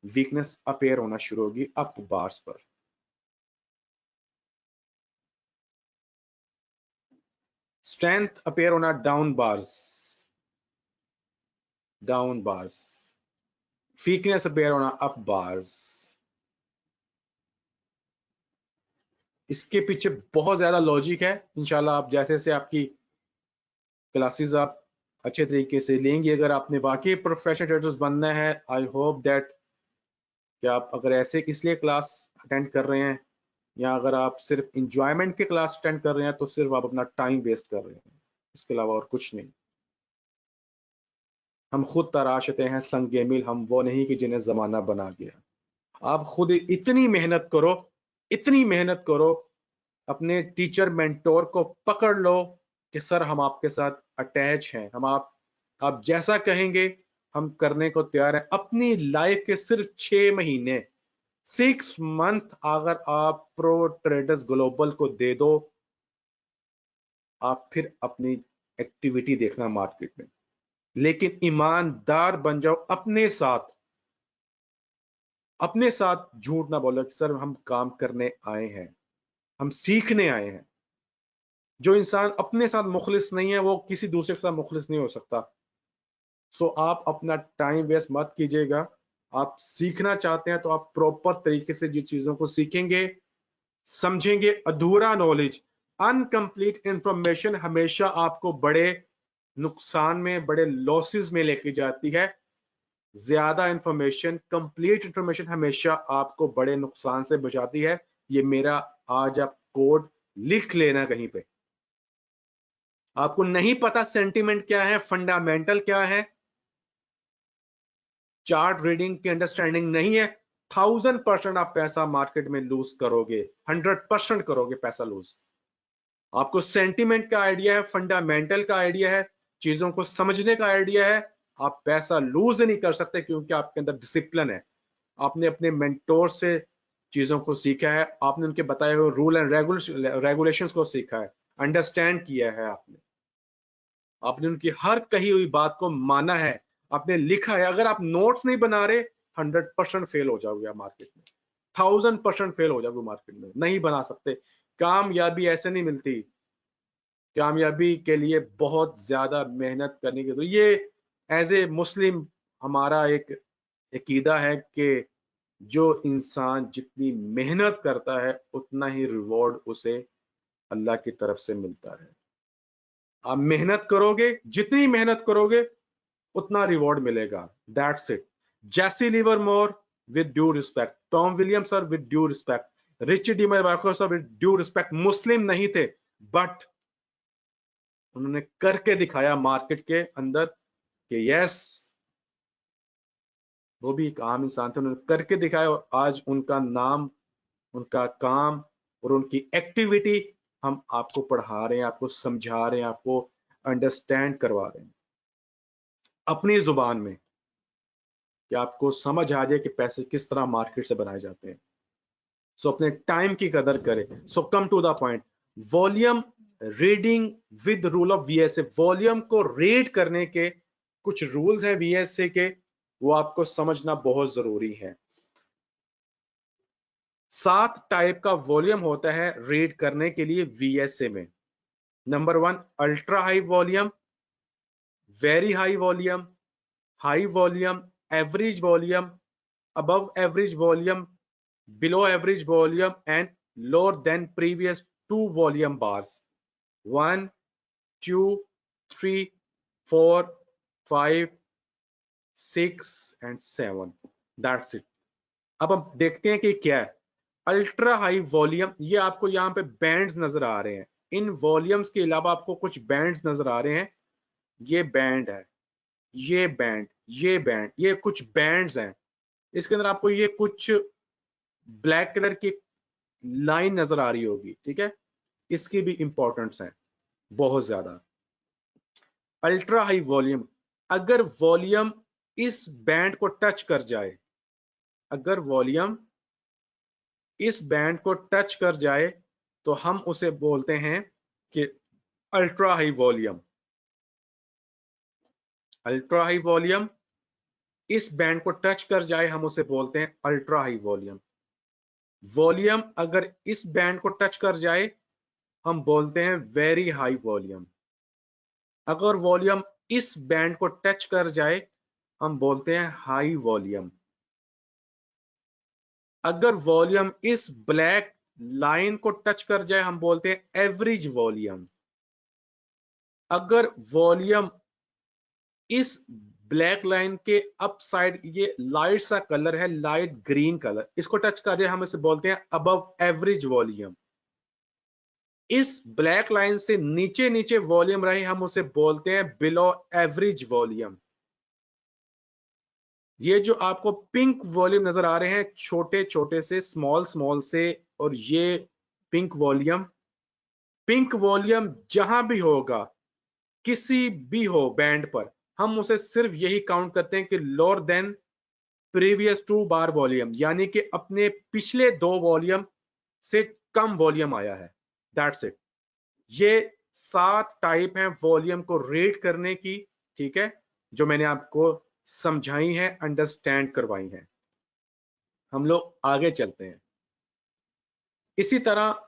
वीकनेस अपेयर होना शुरू होगी अप बार्स पर। स्ट्रेंथ अपेयर होना down bars, down bars. Weakness appear होना अप बार्स। इसके पीछे बहुत ज्यादा लॉजिक है। इंशाल्लाह आप जैसे जैसे आपकी क्लासेस आप अच्छे तरीके से लेंगे, अगर आपने वाकई प्रोफेशनल ट्रेडर्स बनना है, आई होप दैट कि आप अगर ऐसे इसलिए क्लास अटेंड कर रहे हैं, या अगर आप सिर्फ इंजॉयमेंट के क्लास अटेंड कर रहे हैं, तो सिर्फ आप अपना टाइम वेस्ट कर रहे हैं, इसके अलावा और कुछ नहीं। हम खुद तराशते हैं संगे मिल, हम वो नहीं कि जिन्हें जमाना बना गया। आप खुद इतनी मेहनत करो, इतनी मेहनत करो, अपने टीचर मेंटोर को पकड़ लो कि सर हम आपके साथ अटैच हैं, हम आप जैसा कहेंगे हम करने को तैयार हैं। अपनी लाइफ के सिर्फ 6 महीने, 6 मंथ अगर आप प्रो ट्रेडर्स ग्लोबल को दे दो, आप फिर अपनी एक्टिविटी देखना मार्केट में, लेकिन ईमानदार बन जाओ अपने साथ। अपने साथ झूठ ना बोलो कि सर हम काम करने आए हैं, हम सीखने आए हैं। जो इंसान अपने साथ मुखलिस नहीं है, वो किसी दूसरे के साथ मुखलिस नहीं हो सकता। सो आप अपना टाइम वेस्ट मत कीजिएगा। आप सीखना चाहते हैं तो आप प्रॉपर तरीके से जी चीजों को सीखेंगे, समझेंगे। अधूरा नॉलेज, अनकंप्लीट इंफॉर्मेशन हमेशा आपको बड़े नुकसान में, बड़े लॉसेस में लेके जाती है। ज्यादा इंफॉर्मेशन, कंप्लीट इंफॉर्मेशन हमेशा आपको बड़े नुकसान से बचाती है। ये मेरा आज आप कोड लिख लेना कहीं पे। आपको नहीं पता सेंटीमेंट क्या है, फंडामेंटल क्या है, चार्ट रीडिंग की अंडरस्टैंडिंग नहीं है, 1000% आप पैसा मार्केट में लूज करोगे, 100% करोगे पैसा लूज। आपको सेंटीमेंट का आइडिया है, फंडामेंटल का आइडिया है, चीजों को समझने का आइडिया है, आप पैसा लूज नहीं कर सकते क्योंकि आपके अंदर डिसिप्लिन है। आपने अपने मेंटोर से चीजों को सीखा है, आपने उनके बताए हुए रूल एंड रेगुलेशंस को सीखा है, अंडरस्टैंड किया है, आपने उनकी हर कही हुई बात को माना है, आपने लिखा है। अगर आप नोट्स नहीं बना रहे, 100% फेल हो जाओगे आप मार्केट में, 1000% फेल हो जाओगे मार्केट में, नहीं बना सकते। कामयाबी ऐसे नहीं मिलती, कामयाबी के लिए बहुत ज्यादा मेहनत करनी की। तो ये एज ए मुस्लिम हमारा एक अकीदा है कि जो इंसान जितनी मेहनत करता है, उतना ही रिवॉर्ड उसे अल्लाह की तरफ से मिलता है। आप मेहनत करोगे, जितनी मेहनत करोगे उतना रिवॉर्ड मिलेगा। That's it. Jesse Livermore, with due respect, Tom Williams sir with due respect, Richie Dimer sir with due respect, Muslim नहीं थे, बट उन्होंने करके दिखाया मार्केट के अंदर कि यस, वो भी एक आम इंसान थे, उन्होंने करके दिखाया और आज उनका नाम, उनका काम और उनकी एक्टिविटी हम आपको पढ़ा रहे हैं, आपको समझा रहे हैं, आपको अंडरस्टैंड करवा रहे हैं अपनी जुबान में, कि आपको समझ आ जाए कि पैसे किस तरह मार्केट से बनाए जाते हैं। सो अपने टाइम की कदर करें। So come to the point, volume reading with rule of VSA, volume को रीड करने के कुछ रूल्स है वीएसए के, वो आपको समझना बहुत जरूरी है। 7 टाइप का वॉल्यूम होता है रीड करने के लिए वीएसए में। Number 1, ultra high volume, very high volume, high volume, average volume, above average volume, below average volume, and lower than previous 2 volume bars. 1, 2, 3, 4, 5, 6 and 7. That's it. अब हम देखते हैं कि क्या है अल्ट्रा हाई वॉल्यूम। ये आपको यहाँ पे बैंड्स नजर आ रहे हैं, इन वॉल्यूम्स के अलावा आपको कुछ बैंड्स नजर आ रहे हैं। ये बैंड है, ये बैंड, ये बैंड, ये कुछ बैंड्स हैं। इसके अंदर आपको ये कुछ ब्लैक कलर की लाइन नजर आ रही होगी, ठीक है। इसकी भी इंपॉर्टेंस है बहुत ज्यादा। अल्ट्रा हाई वॉल्यूम, अगर वॉल्यूम इस बैंड को टच कर जाए, अगर वॉल्यूम इस बैंड को टच कर जाए तो हम उसे बोलते हैं कि ultra high volume. Ultra high volume इस बैंड को टच कर जाए, हम उसे बोलते हैं अल्ट्रा हाई वॉल्यूम। वॉल्यूम अगर इस बैंड को टच कर जाए, हम बोलते हैं वेरी हाई वॉल्यूम। अगर वॉल्यूम इस बैंड को टच कर जाए, हम बोलते हैं हाई वॉल्यूम। अगर वॉल्यूम इस ब्लैक लाइन को टच कर जाए, हम बोलते हैं एवरेज वॉल्यूम। अगर वॉल्यूम इस ब्लैक लाइन के अप साइड, ये लाइट सा कलर है, लाइट ग्रीन कलर, इसको टच कर जाए, हम इसे बोलते हैं अबव एवरेज वॉल्यूम। इस ब्लैक लाइन से नीचे नीचे वॉल्यूम रहे, हम उसे बोलते हैं बिलो एवरेज वॉल्यूम। ये जो आपको पिंक वॉल्यूम नजर आ रहे हैं, छोटे छोटे से, स्मॉल स्मॉल से, और ये पिंक वॉल्यूम, पिंक वॉल्यूम जहां भी होगा, किसी भी हो बैंड पर, हम उसे सिर्फ यही काउंट करते हैं कि लोअर देन प्रीवियस 2 बार वॉल्यूम, यानी कि अपने पिछले 2 वॉल्यूम से कम वॉल्यूम आया है। That's it. ये 7 टाइप हैं वॉल्यूम को रेट करने की, ठीक है, जो मैंने आपको समझाई है, अंडरस्टैंड करवाई है। हम लोग आगे चलते हैं। इसी तरह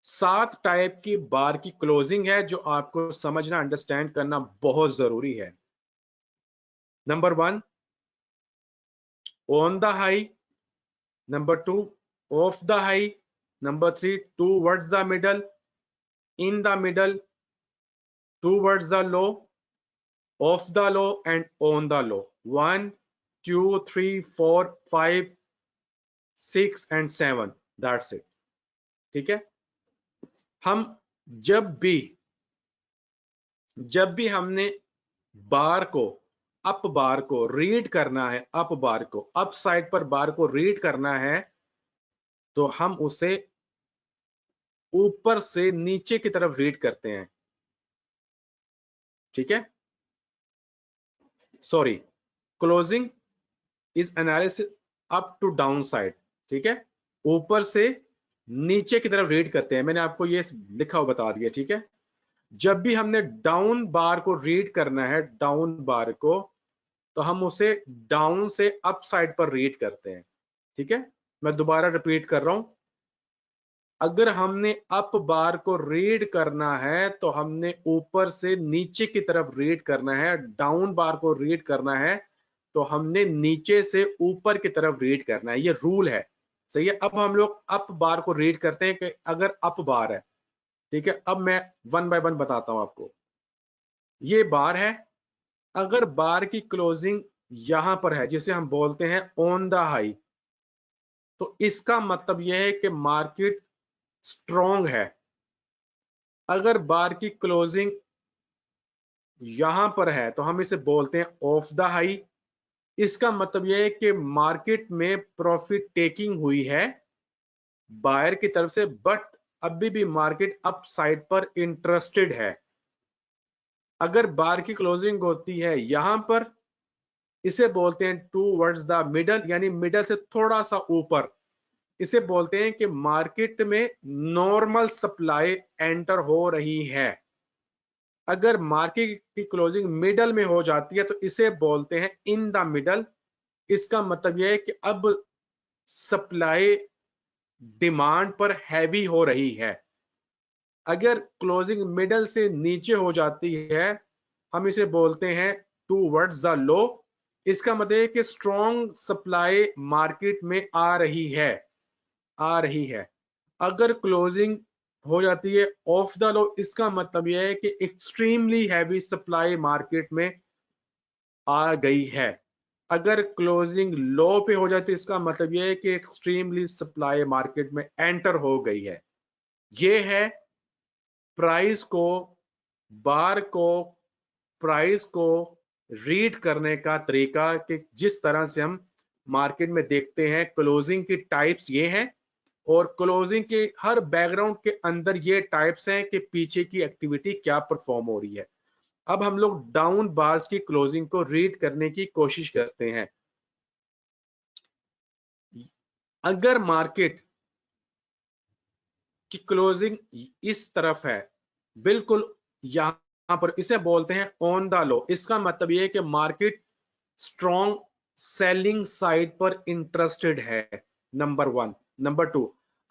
7 टाइप की बार की क्लोजिंग है जो आपको समझना, अंडरस्टैंड करना बहुत जरूरी है। Number 1, on the high. Number 2, of the high. Number 3, towards the middle, in the middle, towards the low, of the low and on the low. 1, 2, 3, 4, 5, 6 and 7। That's it. ठीक है। हम जब भी हमने बार को, अप बार को रीड करना है, अप बार को, अप साइड पर बार को रीड करना है, तो हम उसे ऊपर से नीचे की तरफ रीड करते हैं। ठीक है, sorry, closing is analysis up to down side. ठीक है, ऊपर से नीचे की तरफ रीड करते हैं, मैंने आपको ये लिखा हुआ बता दिया। ठीक है, जब भी हमने डाउन बार को रीड करना है, डाउन बार को, तो हम उसे डाउन से अप साइड पर रीड करते हैं। ठीक है, मैं दोबारा रिपीट कर रहा हूं, अगर हमने अप बार को रीड करना है तो हमने ऊपर से नीचे की तरफ रीड करना है, डाउन बार को रीड करना है तो हमने नीचे से ऊपर की तरफ रीड करना है। ये रूल है, सही है। अब हम लोग अप बार को रीड करते हैं कि अगर अप बार है, ठीक है, अब मैं वन बाय वन बताता हूं आपको। ये बार है, अगर बार की क्लोजिंग यहां पर है, जिसे हम बोलते हैं ऑन द हाई, तो इसका मतलब यह है कि मार्केट स्ट्रॉन्ग है। अगर बार की क्लोजिंग यहां पर है तो हम इसे बोलते हैं ऑफ द हाई। इसका मतलब यह है कि मार्केट में प्रॉफिट टेकिंग हुई है बायर की तरफ से, बट अभी भी मार्केट अप साइड पर इंटरेस्टेड है। अगर बार की क्लोजिंग होती है यहां पर, इसे बोलते हैं टूवर्ड्स द मिडल, यानी मिडल से थोड़ा सा ऊपर, इसे बोलते हैं कि मार्केट में नॉर्मल सप्लाई एंटर हो रही है। अगर मार्केट की क्लोजिंग मिडल में हो जाती है तो इसे बोलते हैं इन द मिडल। इसका मतलब यह है कि अब सप्लाई डिमांड पर हैवी हो रही है। अगर क्लोजिंग मिडल से नीचे हो जाती है, हम इसे बोलते हैं टूवर्ड्स द लो। इसका मतलब है कि स्ट्रॉन्ग सप्लाई मार्केट में आ रही है, आ रही है। अगर क्लोजिंग हो जाती है ऑफ द लो, इसका मतलब यह है कि एक्सट्रीमली हैवी सप्लाई मार्केट में आ गई है। अगर क्लोजिंग लो पे हो जाती है, इसका मतलब यह है कि एक्सट्रीमली सप्लाई मार्केट में एंटर हो गई है। यह है प्राइस को, बार को, प्राइस को रीड करने का तरीका, कि जिस तरह से हम मार्केट में देखते हैं क्लोजिंग की टाइप्स ये हैं, और क्लोजिंग के हर बैकग्राउंड के अंदर ये टाइप्स हैं कि पीछे की एक्टिविटी क्या परफॉर्म हो रही है। अब हम लोग डाउन बार्स की क्लोजिंग को रीड करने की कोशिश करते हैं। अगर मार्केट की क्लोजिंग इस तरफ है, बिल्कुल यहां पर, इसे बोलते हैं ऑन द लो। इसका मतलब यह है कि मार्केट स्ट्रॉन्ग सेलिंग साइड पर इंटरेस्टेड है, नंबर वन। नंबर टू,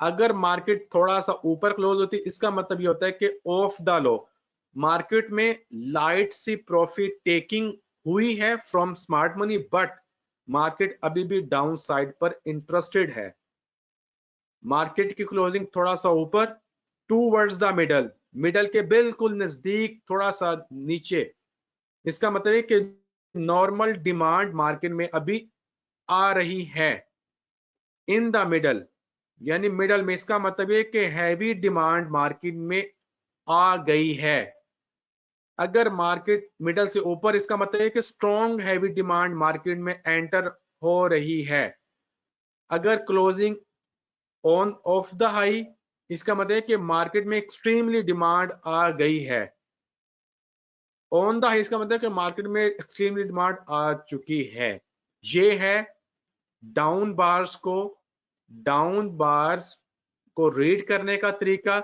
अगर मार्केट थोड़ा सा ऊपर क्लोज होती है, इसका मतलब ये होता है कि ऑफ द लो, मार्केट में लाइट सी प्रॉफिट टेकिंग हुई है from smart money, but market अभी भी डाउन साइड पर इंटरेस्टेड है। मार्केट की क्लोजिंग थोड़ा सा ऊपर, टूवर्ड्स द मिडल, मिडल के बिल्कुल नजदीक, थोड़ा सा नीचे, इसका मतलब है कि नॉर्मल डिमांड मार्केट में अभी आ रही है। इन द मिडल, यानी मिडल में, इसका मतलब है कि हैवी डिमांड मार्केट में आ गई है। अगर मार्केट मिडल से ऊपर, इसका मतलब है कि स्ट्रॉन्ग हैवी डिमांड मार्केट में एंटर हो रही है। अगर closing on off the high, इसका मतलब है कि मार्केट में एक्सट्रीमली डिमांड आ गई है। ऑन द हाई, इसका मतलब है कि मार्केट में एक्सट्रीमली डिमांड आ चुकी है। ये है डाउन बार्स को, डाउन बार्स को रीड करने का तरीका।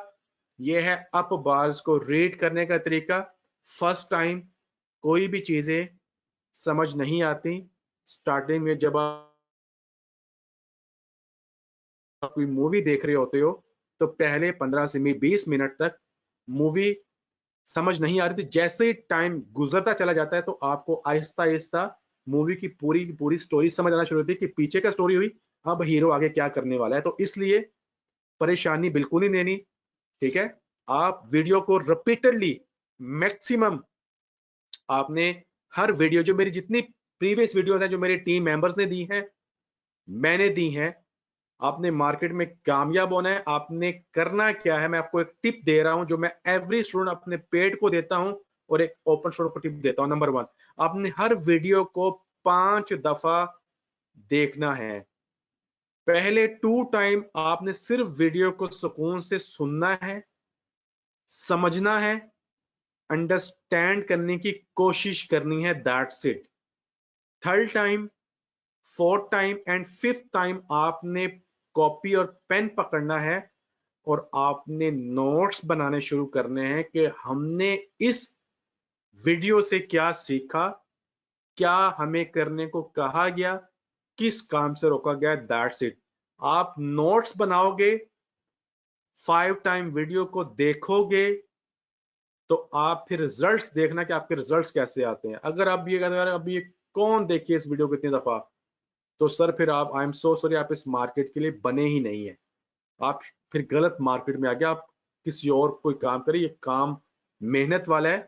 यह है अप बार्स को रीड करने का तरीका। फर्स्ट टाइम कोई भी चीजें समझ नहीं आती, स्टार्टिंग में जब आप कोई मूवी देख रहे होते हो तो पहले 15 से 20 मिनट तक मूवी समझ नहीं आ रही थी। जैसे ही टाइम गुजरता चला जाता है तो आपको आहिस्ता आहिस्ता मूवी की पूरी स्टोरी समझ आना शुरू होती है कि पीछे क्या स्टोरी हुई, अब हीरो आगे क्या करने वाला है। तो इसलिए परेशानी बिल्कुल ही नहीं लेनी, ठीक है। आप वीडियो को रिपीटेडली, मैक्सिमम आपने हर वीडियो, जो मेरी जितनी प्रीवियस वीडियोस हैं, जो मेरे टीम मेंबर्स ने दी हैं, मैंने दी हैं, आपने मार्केट में कामयाब होना है। आपने करना क्या है, मैं आपको एक टिप दे रहा हूं जो मैं एवरी स्टूडेंट अपने पेड को देता हूं और एक ओपन स्टूडेंट को टिप देता हूं। नंबर वन, आपने हर वीडियो को 5 दफा देखना है। पहले 2 टाइम आपने सिर्फ वीडियो को सुकून से सुनना है, समझना है, अंडरस्टैंड करने की कोशिश करनी है, that's it. Third time, fourth time and fifth time आपने कॉपी और पेन पकड़ना है और आपने नोट्स बनाने शुरू करने हैं कि हमने इस वीडियो से क्या सीखा, क्या हमें करने को कहा गया, किस काम से रोका गया, दैट्स इट। आप नोट्स बनाओगे, 5 टाइम वीडियो को देखोगे, तो आप फिर रिजल्ट्स देखना कि आपके रिजल्ट्स कैसे आते हैं। अगर आप ये कहते हैं अब ये कौन देखिए इस वीडियो को इतनी दफा, तो सर फिर आप, आई एम सो सॉरी, आप इस मार्केट के लिए बने ही नहीं है। आप फिर गलत मार्केट में आ गया। आप किसी और कोई काम करिए। ये काम मेहनत वाला है,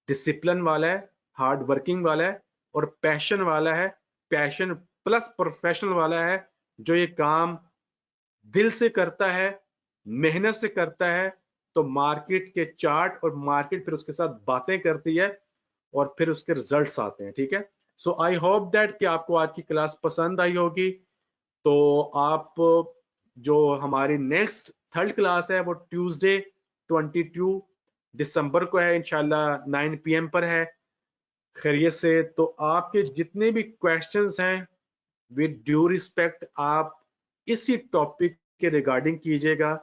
डिसिप्लिन वाला है, हार्ड वर्किंग वाला है और पैशन वाला है। पैशन प्लस प्रोफेशनल वाला है, जो ये काम दिल से करता है, मेहनत से करता है। तो मार्केट के चार्ट और मार्केट फिर उसके साथ बातें करती है और फिर उसके रिजल्ट्स आते हैं, ठीक है। सो आई होप दैट कि आपको आज की क्लास पसंद आई होगी। तो आप जो हमारी नेक्स्ट थर्ड क्लास है वो ट्यूसडे 22 दिसंबर को है, इंशाल्लाह 9 PM पर है, खैरियत से। तो आपके जितने भी क्वेश्चंस हैं विद ड्यू रिस्पेक्ट आप इसी टॉपिक के रिगार्डिंग कीजिएगा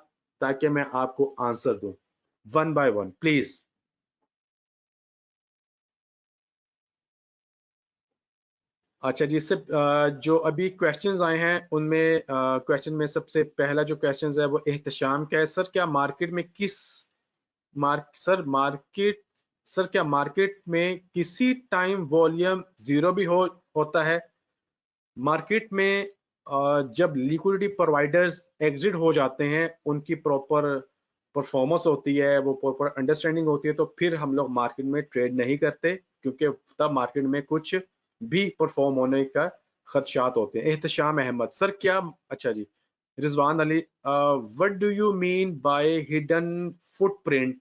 ताकि मैं आपको आंसर दूं वन बाय वन, प्लीज। अच्छा जी, इससे जो अभी क्वेश्चंस आए हैं उनमें क्वेश्चन में सबसे पहला जो क्वेश्चन है वो एहतशाम का है। सर क्या मार्केट में क्या मार्केट में किसी टाइम वॉल्यूम जीरो भी होता है? मार्केट में जब लिक्विडिटी प्रोवाइडर्स एग्जिट हो जाते हैं, उनकी प्रॉपर परफॉर्मेंस होती है, वो प्रॉपर अंडरस्टैंडिंग होती है, तो फिर हम लोग मार्केट में ट्रेड नहीं करते, क्योंकि तब मार्केट में कुछ भी परफॉर्म होने का खदशात होते हैं। एहतशाम अहमद सर क्या, अच्छा जी, Rizwan Ali what do you mean by hidden footprint?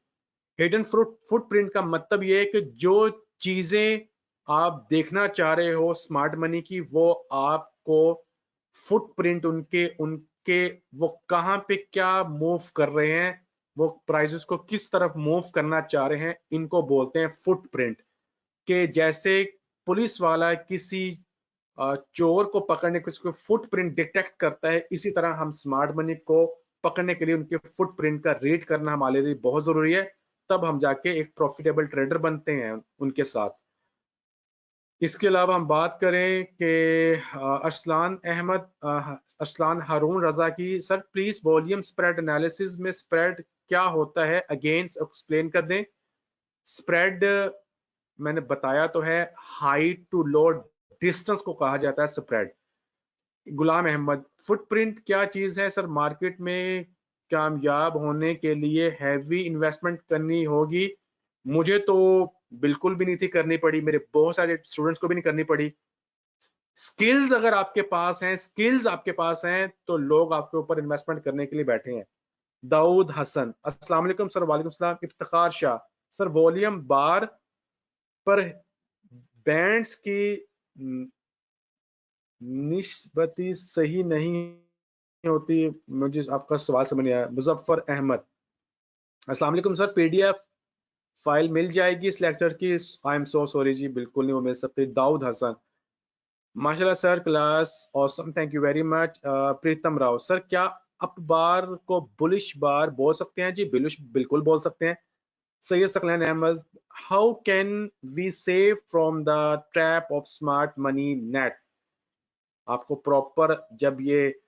Hidden footprint का मतलब ये है कि जो चीजें आप देखना चाह रहे हो स्मार्ट मनी की, वो आपको फुटप्रिंट उनके उनके वो कहाँ पे क्या मूव कर रहे हैं, वो प्राइसेस को किस तरफ मूव करना चाह रहे हैं, इनको बोलते हैं फुटप्रिंट। के जैसे पुलिस वाला किसी चोर को पकड़ने के उसको फुटप्रिंट डिटेक्ट करता है, इसी तरह हम स्मार्ट मनी को पकड़ने के लिए उनके फुटप्रिंट का रीड करना हमारे लिए बहुत जरूरी है, तब हम जाके एक प्रॉफिटेबल ट्रेडर बनते हैं उनके साथ। इसके अलावा हम बात करें कि अरसलान हारून रजा की, sir please volume spread analysis में स्प्रेड क्या होता है, अगेन एक्सप्लेन कर दें। स्प्रेड मैंने बताया तो है, हाई टू लो डिस्टेंस को कहा जाता है स्प्रेड। गुलाम अहमद फुटप्रिंट क्या चीज है? सर मार्केट में कामयाब होने के लिए हैवी इन्वेस्टमेंट करनी होगी। मुझे तो बिल्कुल भी नहीं थी करनी पड़ी, मेरे बहुत सारे स्टूडेंट्स को भी नहीं करनी पड़ी। स्किल्स अगर आपके पास हैं, स्किल्स आपके पास हैं, तो लोग आपके ऊपर इन्वेस्टमेंट करने के लिए बैठे हैं। दाऊद हसन अस्सलाम वालेकुम सर। वालेकुम सलाम। इफ्तिखार शाह सर वॉल्यूम बार पर बैंड्स की निस्बती सही नहीं होती, मुझे आपका सवाल समझ नहीं आया। मुजफ्फर अहमद अस्सलाम वालेकुम सर, पीडीएफ फाइल मिल जाएगी इस लेक्चर की? आई एम सो सॉरी जी, बिल्कुल नहीं वो मिल सकती। दाऊद हसन माशाल्लाह sir, class awesome, thank you very much. Pritam Rao sir क्या अप बार को बुलिश बार बोल सकते हैं? जी बिल्कुल बोल सकते हैं। Syed Saqlain Ahmed how can we save from the trap of smart money net? आपको प्रॉपर जब ये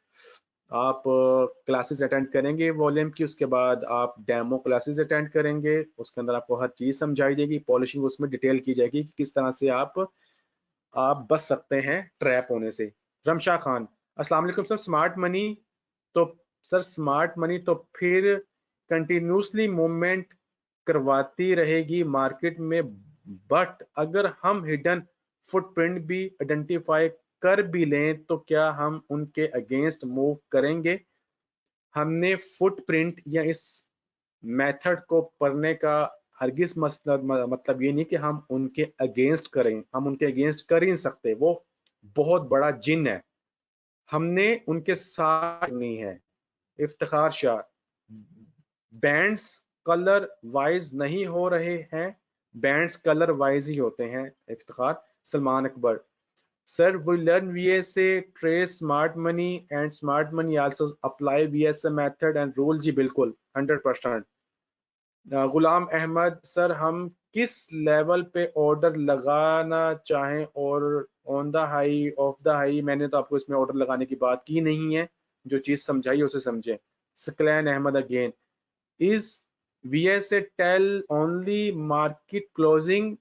आप क्लासेस अटेंड करेंगे वॉल्यूम की, उसके बाद आप डेमो क्लासेस अटेंड करेंगे, उसके अंदर आपको हर चीज समझाई जाएगी, पॉलिशिंग उसमें डिटेल की जाएगी कि किस तरह से आप बच सकते हैं ट्रैप होने से। रमशा खान अस्सलाम वालेकुम सर, स्मार्ट मनी तो सर स्मार्ट मनी तो फिर कंटिन्यूसली मूवमेंट करवाती रहेगी मार्केट में, बट अगर हम हिडन फुटप्रिंट भी आइडेंटिफाई कर भी लें तो क्या हम उनके अगेंस्ट मूव करेंगे? हमने फुटप्रिंट या इस मेथड को पढ़ने का हरगिज मतलब ये नहीं कि हम उनके अगेंस्ट करें, हम उनके अगेंस्ट कर ही नहीं सकते, वो बहुत बड़ा जिन है, हमने उनके साथ नहीं है। Iftikhar Shah bands colour wise नहीं हो रहे हैं, बैंड्स कलर वाइज ही होते हैं। Iftikhar Salman Akbar sir we learn VSA trace smart money and smart money also apply VSA method and rule. जी बिल्कुल 100%। गुलाम अहमद सर हम किस लेवल पे ऑर्डर लगाना चाहें और on the high of the high? मैंने तो आपको इसमें ऑर्डर लगाने की बात की नहीं है, जो चीज समझाई उसे समझें। Saqlain Ahmed again is VSA tell only market closing?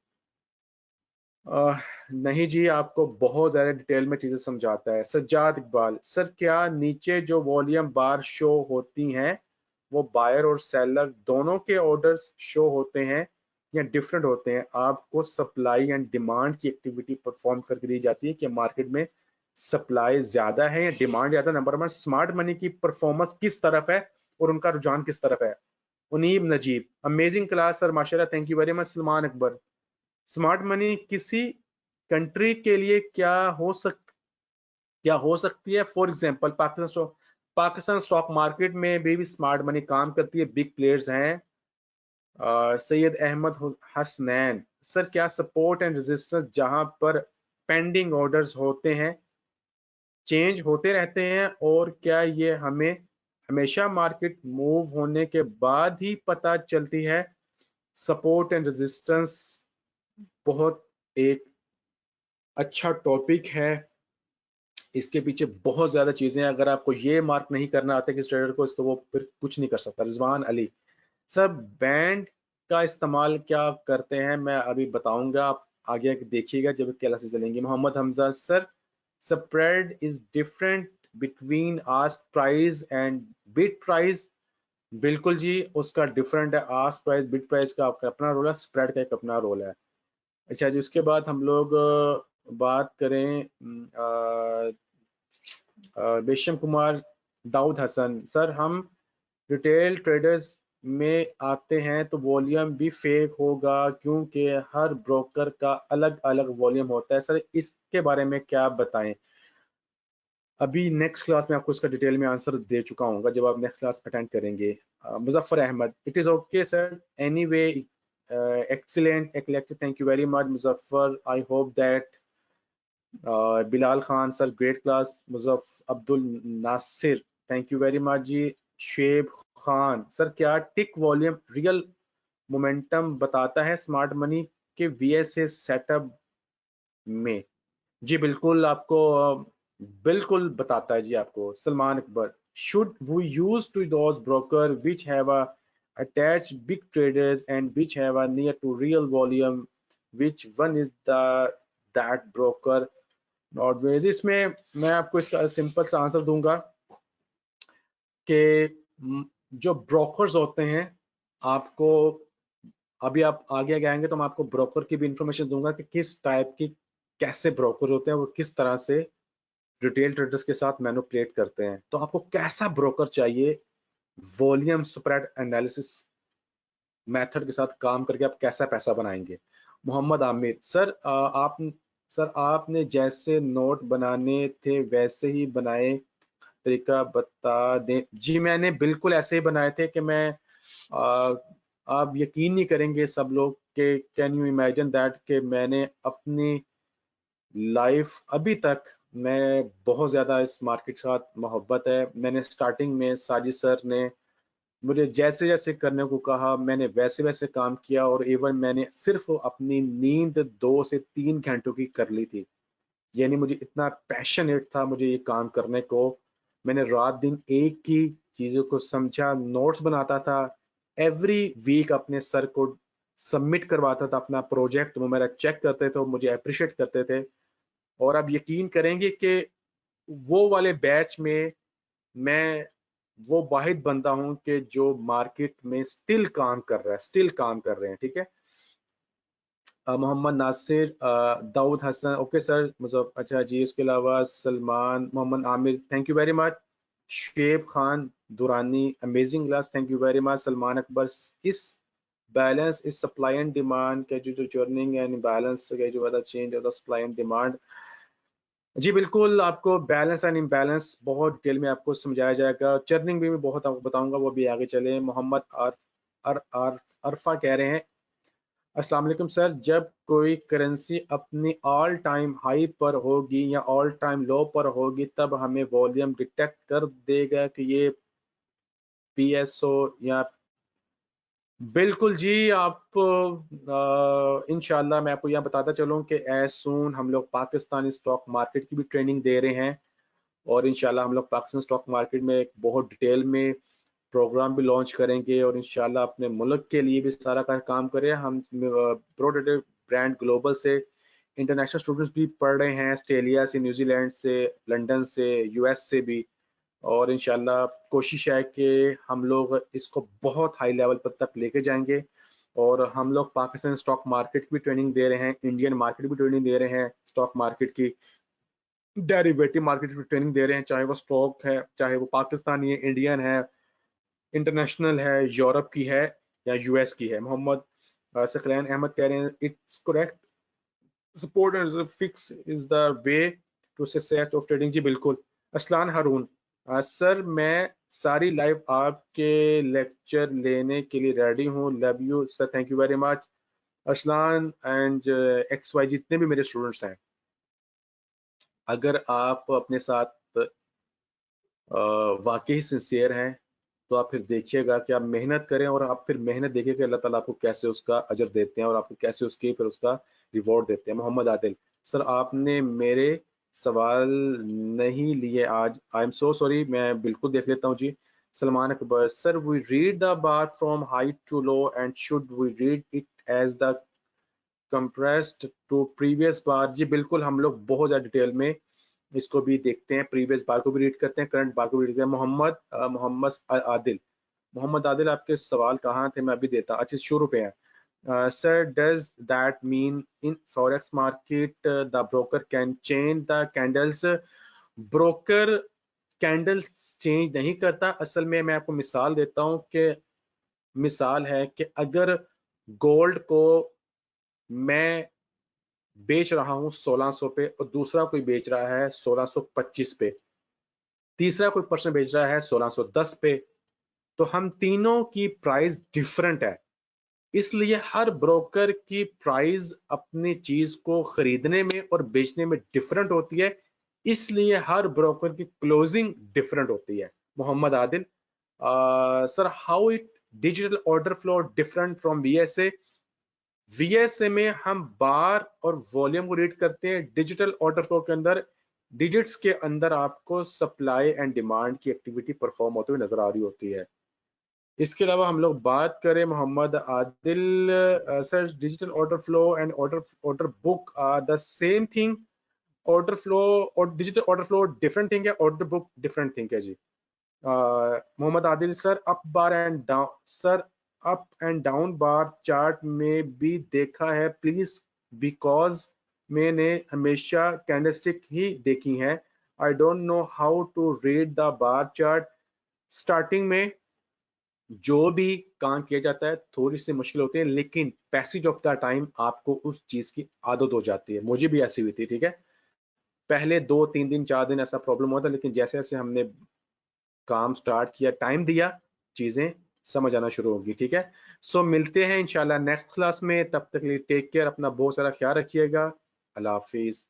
नहीं जी, आपको बहुत ज्यादा डिटेल में चीजें समझाता है। सज्जाद इकबाल सर क्या नीचे जो वॉल्यूम बार शो होती हैं वो बायर और सेलर दोनों के ऑर्डर्स शो होते हैं या डिफरेंट होते हैं? आपको सप्लाई एंड डिमांड की एक्टिविटी परफॉर्म करके दी जाती है कि मार्केट में सप्लाई ज्यादा है या डिमांड ज्यादा। नंबर वन, स्मार्ट मनी की परफॉर्मेंस किस तरफ है और उनका रुझान किस तरफ है? उनीब नजीब अमेजिंग क्लास सर माशाल्लाह, thank you very much. Salman Akbar smart money किसी कंट्री के लिए क्या हो सकती है। For example Pakistan stock market में भी स्मार्ट मनी काम करती है। बिग प्लेयर्स हैं सैयद अहमद हसनैन। सर क्या सपोर्ट एंड रेजिस्टेंस जहां पर पेंडिंग ऑर्डर्स होते हैं चेंज होते रहते हैं, और क्या ये हमें हमेशा मार्केट मूव होने के बाद ही पता चलती है। सपोर्ट एंड रेजिस्टेंस बहुत एक अच्छा टॉपिक है, इसके पीछे बहुत ज्यादा चीजें हैं। अगर आपको ये मार्क नहीं करना आता किस ट्रेडर को, तो वो फिर कुछ नहीं कर सकता। रिजवान अली सर बैंड का इस्तेमाल क्या करते हैं, मैं अभी बताऊंगा, आप आगे देखिएगा जब क्लासेस चलेंगी। Mohammad Hamza sir spread is different between ask price and bid price. बिल्कुल जी, उसका डिफरेंट है। आस्क प्राइस बिड प्राइस का आपका अपना रोल है, स्प्रेड का एक अपना रोल है। अच्छा जी, उसके बाद हम लोग बात करें बेशम कुमार दाऊद हसन सर, हम रिटेल ट्रेडर्स में आते हैं तो वॉल्यूम भी फेक होगा क्योंकि हर ब्रोकर का अलग अलग वॉल्यूम होता है। सर इसके बारे में क्या बताएं। अभी नेक्स्ट क्लास में आपको इसका डिटेल में आंसर दे चुका हूँ जब आप नेक्स्ट क्लास अटेंड करेंगे। Muzaffar Ahmed it is okay sir anyway excellent eclectic, thank you very much Muzaffar, I hope that Bilal Khan sir great class, Abdul Nasir thank you very much जी। शेब खान सर क्या टिक वॉल्यूम रियल मोमेंटम बताता है स्मार्ट मनी के VSA setup में। जी बिल्कुल, आपको बिल्कुल बताता है जी आपको। Salman Akbar should we use to those broker which have attached big traders and which have a near to real volume, which one is the that broker not वेज। इसमें मैं आपको इसका सिंपल सा आंसर दूंगा कि जो ब्रोकर्स होते हैं, आपको अभी आप आगे आगे आएंगे तो मैं आपको ब्रोकर की भी इंफॉर्मेशन दूंगा कि किस टाइप की कैसे ब्रोकर होते हैं, वो किस तरह से रिटेल ट्रेडर्स के साथ मैनिपुलेट करते हैं। तो आपको कैसा ब्रोकर चाहिए, वॉल्यूम स्प्रेड एनालिसिस मेथड के साथ काम करके आप कैसा पैसा बनाएंगे। मोहम्मद आमिर सर आपने जैसे नोट बनाने थे वैसे ही बनाए, तरीका बता दें। जी मैंने बिल्कुल ऐसे ही बनाए थे कि मैं आ, आप यकीन नहीं करेंगे सब लोग कि कैन यू इमेजिन दैट कि मैंने अपनी लाइफ अभी तक मैं बहुत ज्यादा इस मार्केट के साथ मोहब्बत है। मैंने स्टार्टिंग में साजिद सर ने मुझे जैसे जैसे करने को कहा मैंने वैसे वैसे काम किया, और इवन मैंने सिर्फ अपनी नींद 2 से 3 घंटों की कर ली थी। यानी मुझे इतना पैशनेट था मुझे ये काम करने को। मैंने रात दिन एक ही चीजों को समझा, नोट्स बनाता था, एवरी वीक अपने सर को सबमिट करवाता था अपना प्रोजेक्ट, वो मेरा चेक करते थे, वो मुझे अप्रिशिएट करते थे। और आप यकीन करेंगे कि वो वाले बैच में मैं वो वाहिद बंदा हूं कि जो मार्केट में स्टिल काम कर रहा है, स्टिल काम कर रहे हैं। ठीक है। मोहम्मद नासिर दाऊद हसन ओके सर मतलब अच्छा जी। उसके अलावा Salman Mohammad Aamir thank you very much. Sheb Khan Durrani amazing class thank you very much. Salman Akbar इस बैलेंस इस सप्लाई एंड डिमांड के जो चर्निंग एंड बैलेंस के जो वाला चेंज होता है सप्लाई एंड डिमांड। जी बिल्कुल, आपको बैलेंस एंड इम्बैलेंस बहुत डिटेल में आपको समझाया जाएगा। चर्निंग भी मैं बहुत आपको बताऊंगा, वो भी आगे चले। मोहम्मद अरफा कह रहे हैं अस्सलाम वालेकुम सर, जब कोई करेंसी अपनी ऑल टाइम हाई पर होगी या ऑल टाइम लो पर होगी तब हमें वॉल्यूम डिटेक्ट कर देगा कि ये पीएसओ या। बिल्कुल जी, आप इंशाल्लाह मैं आपको यहाँ बताता चलूँ कि एज सून हम लोग पाकिस्तानी स्टॉक मार्केट की भी ट्रेनिंग दे रहे हैं, और इंशाल्लाह हम लोग पाकिस्तान स्टॉक मार्केट में एक बहुत डिटेल में प्रोग्राम भी लॉन्च करेंगे, और इंशाल्लाह अपने मुल्क के लिए भी सारा का काम करें। हम प्रोडेटिव ब्रांड ग्लोबल से इंटरनेशनल स्टूडेंट्स भी पढ़ रहे हैं, ऑस्ट्रेलिया से, न्यूजीलैंड से, लंदन से, यूएस से भी। और इंशाल्लाह कोशिश है कि हम लोग इसको बहुत हाई लेवल पर तक लेके जाएंगे। और हम लोग पाकिस्तान स्टॉक मार्केट की भी ट्रेनिंग दे रहे हैं, इंडियन मार्केट की भी ट्रेनिंग दे रहे हैं, स्टॉक मार्केट की, डेरिवेटिव मार्केट की ट्रेनिंग दे रहे हैं, चाहे वो स्टॉक है, चाहे वो पाकिस्तानी है, इंडियन है, इंटरनेशनल है, यूरोप की है या यूएस की है। मोहम्मद सकलैन अहमद कह रहे हैं it's correct support and fix is the way to success of trading. जी बिल्कुल। असलान हारून, सर मैं सारी लाइव आपके लेक्चर लेने के लिए रेडी हूँ, love you sir, thank you very much. Aslan and X Y जितने भी मेरे स्टूडेंट्स हैं, अगर आप अपने साथ वाकई सिंसियर हैं तो आप फिर देखिएगा कि आप मेहनत करें और आप फिर मेहनत देखिए कि अल्लाह ताला आपको कैसे उसका अजर देते हैं और आपको कैसे उसकी फिर उसका रिवॉर्ड देते हैं। मोहम्मद आदिल, सर आपने मेरे सवाल नहीं लिए आज, आई एम सो सॉरी, मैं बिल्कुल देख लेता हूँ जी। Salman Akbar, sir we read the bar from high to low and should we read it as the compressed to previous bar. जी बिल्कुल, हम लोग बहुत ज्यादा डिटेल में इसको भी देखते हैं, प्रीवियस बार को भी रीड करते हैं, करंट बार को भी रीड करते हैं। मोहम्मद आदिल, मोहम्मद आदिल आपके सवाल कहाँ थे, मैं अभी देता। अच्छा शुरू पे है। Sir does that mean in forex market the broker can change the candles? Broker candles change नहीं करता। असल में मैं आपको मिसाल देता हूँ कि मिसाल है कि अगर गोल्ड को मैं बेच रहा हूं 1600 पे और दूसरा कोई बेच रहा है 1625 पे, तीसरा कोई पर्सन बेच रहा है 1610 पे, तो हम तीनों की प्राइस डिफरेंट है। इसलिए हर ब्रोकर की प्राइस अपनी चीज को खरीदने में और बेचने में डिफरेंट होती है, इसलिए हर ब्रोकर की क्लोजिंग डिफरेंट होती है। Mohammad Adil, sir how it digital order flow different from VSA? VSA में हम बार और वॉल्यूम को रीड करते हैं, डिजिटल ऑर्डर फ्लो के अंदर डिजिट्स के अंदर आपको सप्लाई एंड डिमांड की एक्टिविटी परफॉर्म होते हुए नजर आ रही होती है। इसके अलावा हम लोग बात करें Mohammad Adil, sir digital order flow and order order book are the same thing? Order flow और digital order flow different thing है, ऑर्डर बुक डिफरेंट थिंग है जी। Mohammad Adil, sir up bar and down, sir up and down bar chart में भी देखा है please, because मैंने हमेशा कैंडलस्टिक ही देखी है, I don't know how to read the bar chart. Starting में जो भी काम किया जाता है थोड़ी सी मुश्किल होती है, लेकिन पैसेज ऑफ द टाइम आपको उस चीज की आदत हो जाती है। मुझे भी ऐसी हुई थी, ठीक है, पहले 2 3 दिन 4 दिन ऐसा प्रॉब्लम होता, लेकिन जैसे जैसे हमने काम स्टार्ट किया, टाइम दिया, चीजें समझ आना शुरू होगी, ठीक है। सो मिलते हैं इंशाल्लाह नेक्स्ट क्लास में, तब तक के लिए टेक केयर, अपना बहुत सारा ख्याल रखिएगा, अल्लाह हाफिज।